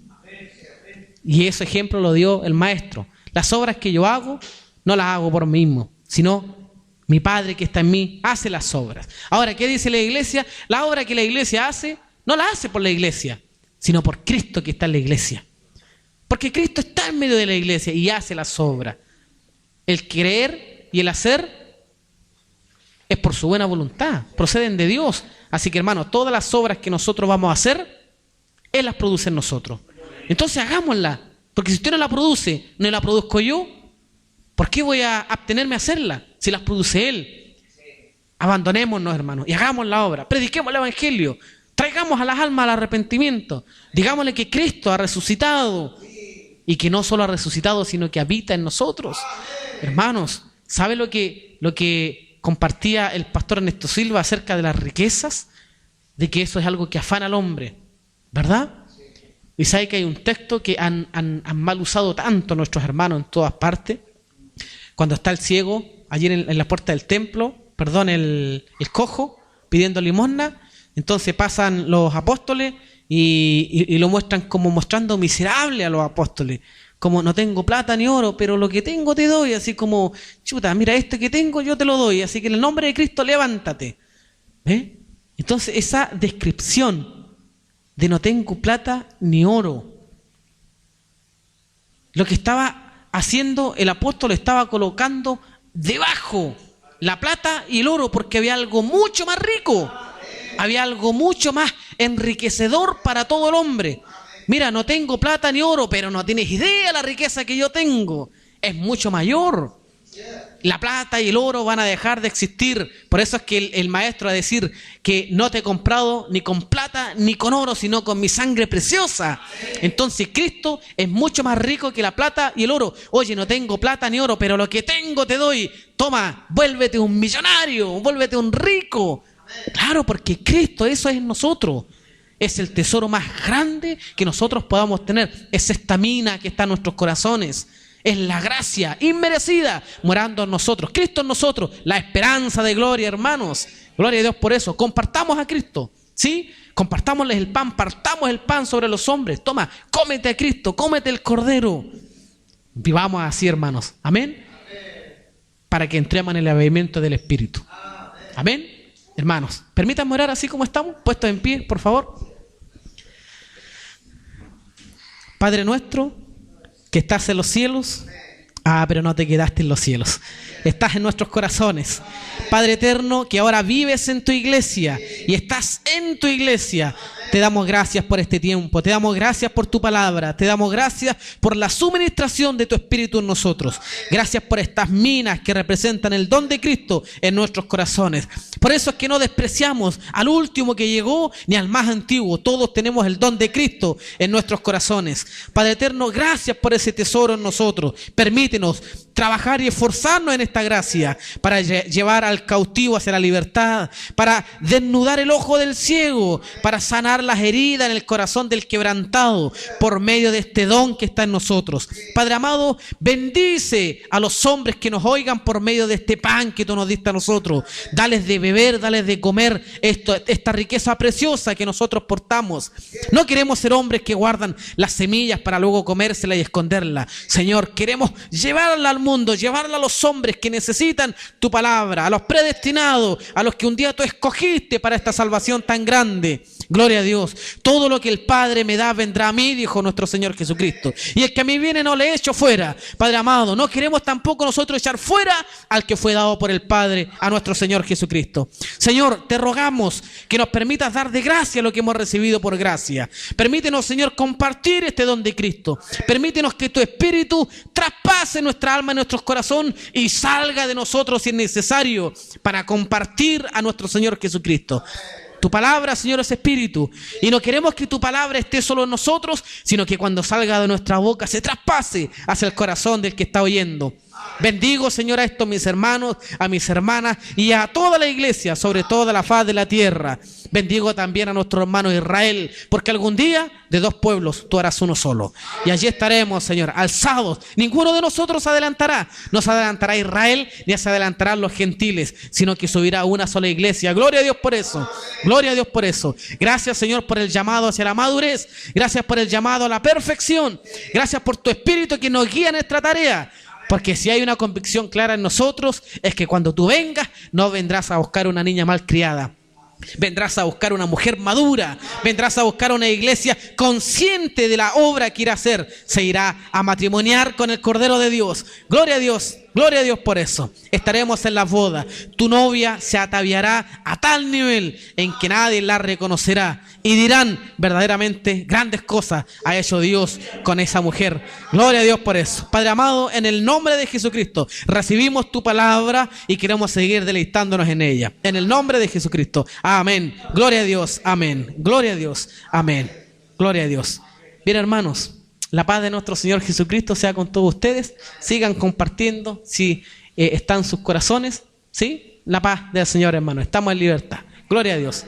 Y ese ejemplo lo dio el Maestro. Las obras que yo hago, no las hago por mí mismo, sino mi Padre que está en mí hace las obras. Ahora, ¿qué dice la iglesia? La obra que la iglesia hace, no la hace por la iglesia, sino por Cristo que está en la iglesia. Porque Cristo está en medio de la iglesia y hace las obras. El creer y el hacer es por su buena voluntad, proceden de Dios. Así que, hermanos, todas las obras que nosotros vamos a hacer, Él las produce en nosotros. Entonces hagámoslas, porque si usted no la produce, no la produzco yo, ¿por qué voy a abstenerme a hacerla si las produce Él? Abandonémonos, hermanos, y hagamos la obra. Prediquemos el Evangelio. Traigamos a las almas al arrepentimiento. Digámosle que Cristo ha resucitado y que no solo ha resucitado, sino que habita en nosotros. Hermanos, ¿sabe lo que compartía el pastor Ernesto Silva acerca de las riquezas? De que eso es algo que afana al hombre, ¿verdad? Y sabe que hay un texto que han mal usado tanto nuestros hermanos en todas partes. Cuando está el ciego, allí en la puerta del templo, el cojo, pidiendo limosna, entonces pasan los apóstoles y lo muestran como mostrando miserable a los apóstoles. Como no tengo plata ni oro, pero lo que tengo te doy. Así como, chuta, mira, esto que tengo yo te lo doy. Así que en el nombre de Cristo levántate. ¿Ve? Entonces esa descripción de no tengo plata ni oro, lo que estaba haciendo el apóstol, estaba colocando debajo la plata y el oro, porque había algo mucho más rico, había algo mucho más enriquecedor para todo el hombre. Mira, no tengo plata ni oro, pero no tienes idea la riqueza que yo tengo, es mucho mayor. La plata y el oro van a dejar de existir. Por eso es que el maestro va a decir que no te he comprado ni con plata ni con oro, sino con mi sangre preciosa. Entonces Cristo es mucho más rico que la plata y el oro. Oye, no tengo plata ni oro, pero lo que tengo te doy. Toma, vuélvete un millonario, vuélvete un rico. Claro, porque Cristo, eso es en nosotros. Es el tesoro más grande que nosotros podamos tener. Es esta mina que está en nuestros corazones. Es la gracia inmerecida morando en nosotros. Cristo en nosotros, la esperanza de gloria, hermanos. Gloria a Dios por eso. Compartamos a Cristo, ¿sí? Compartámosles el pan, partamos el pan sobre los hombres. Toma, cómete a Cristo, cómete el Cordero. Vivamos así, hermanos. Amén. Para que entremos en el avivamiento del Espíritu. Amén. Hermanos, permítanme orar así como estamos, puestos en pie, por favor. Padre nuestro, que estás en los cielos, pero no te quedaste en los cielos, estás en nuestros corazones. Padre eterno, que ahora vives en tu iglesia y estás en tu iglesia, te damos gracias por este tiempo, te damos gracias por tu palabra, te damos gracias por la suministración de tu Espíritu en nosotros. Gracias por estas minas que representan el don de Cristo en nuestros corazones. Por eso es que no despreciamos al último que llegó ni al más antiguo. Todos tenemos el don de Cristo en nuestros corazones. Padre eterno, gracias por ese tesoro en nosotros. Permítenos trabajar y esforzarnos en esta gracia para llevar al cautivo hacia la libertad, para desnudar el ojo del ciego, para sanar las heridas en el corazón del quebrantado por medio de este don que está en nosotros. Padre amado, bendice a los hombres que nos oigan por medio de este pan que tú nos diste a nosotros. Dales de beber, dales de comer esta riqueza preciosa que nosotros portamos. No queremos ser hombres que guardan las semillas para luego comérsela y esconderla. Señor, queremos llevarla al mundo, llevarla a los hombres que necesitan tu palabra, a los predestinados, a los que un día tú escogiste para esta salvación tan grande. Gloria a Dios. Todo lo que el Padre me da vendrá a mí, dijo nuestro Señor Jesucristo. Y el que a mí viene no le echo fuera. Padre amado, no queremos tampoco nosotros echar fuera al que fue dado por el Padre, a nuestro Señor Jesucristo. Señor, te rogamos que nos permitas dar de gracia lo que hemos recibido por gracia. Permítenos, Señor, compartir este don de Cristo. Permítenos que tu Espíritu traspase nuestra alma y nuestros corazones y salga de nosotros si es necesario para compartir a nuestro Señor Jesucristo. Tu palabra, Señor, es Espíritu. Y no queremos que tu palabra esté solo en nosotros, sino que cuando salga de nuestra boca se traspase hacia el corazón del que está oyendo. Bendigo, Señor, a estos mis hermanos, a mis hermanas y a toda la iglesia, sobre toda la faz de la tierra. Bendigo también a nuestro hermano Israel, porque algún día de dos pueblos tú harás uno solo. Y allí estaremos, Señor, alzados. Ninguno de nosotros se adelantará. No se adelantará Israel, ni se adelantarán los gentiles, sino que subirá una sola iglesia. Gloria a Dios por eso. Gloria a Dios por eso. Gracias, Señor, por el llamado hacia la madurez. Gracias por el llamado a la perfección. Gracias por tu Espíritu que nos guía en esta tarea. Porque si hay una convicción clara en nosotros, es que cuando tú vengas, no vendrás a buscar una niña mal criada. Vendrás a buscar una mujer madura, vendrás a buscar una iglesia consciente de la obra que irá a hacer. Se irá a matrimoniar con el Cordero de Dios. Gloria a Dios por eso. Estaremos en la boda. Tu novia se ataviará a tal nivel en que nadie la reconocerá. Y dirán, verdaderamente grandes cosas ha hecho Dios con esa mujer. Gloria a Dios por eso. Padre amado, en el nombre de Jesucristo, recibimos tu palabra y queremos seguir deleitándonos en ella. En el nombre de Jesucristo. Amén. Gloria a Dios. Amén. Gloria a Dios. Amén. Gloria a Dios. Bien, hermanos, La paz de nuestro Señor Jesucristo sea con todos ustedes. Sigan compartiendo si están sus corazones. ¿Sí? La paz del Señor, hermano. Estamos en libertad. Gloria a Dios.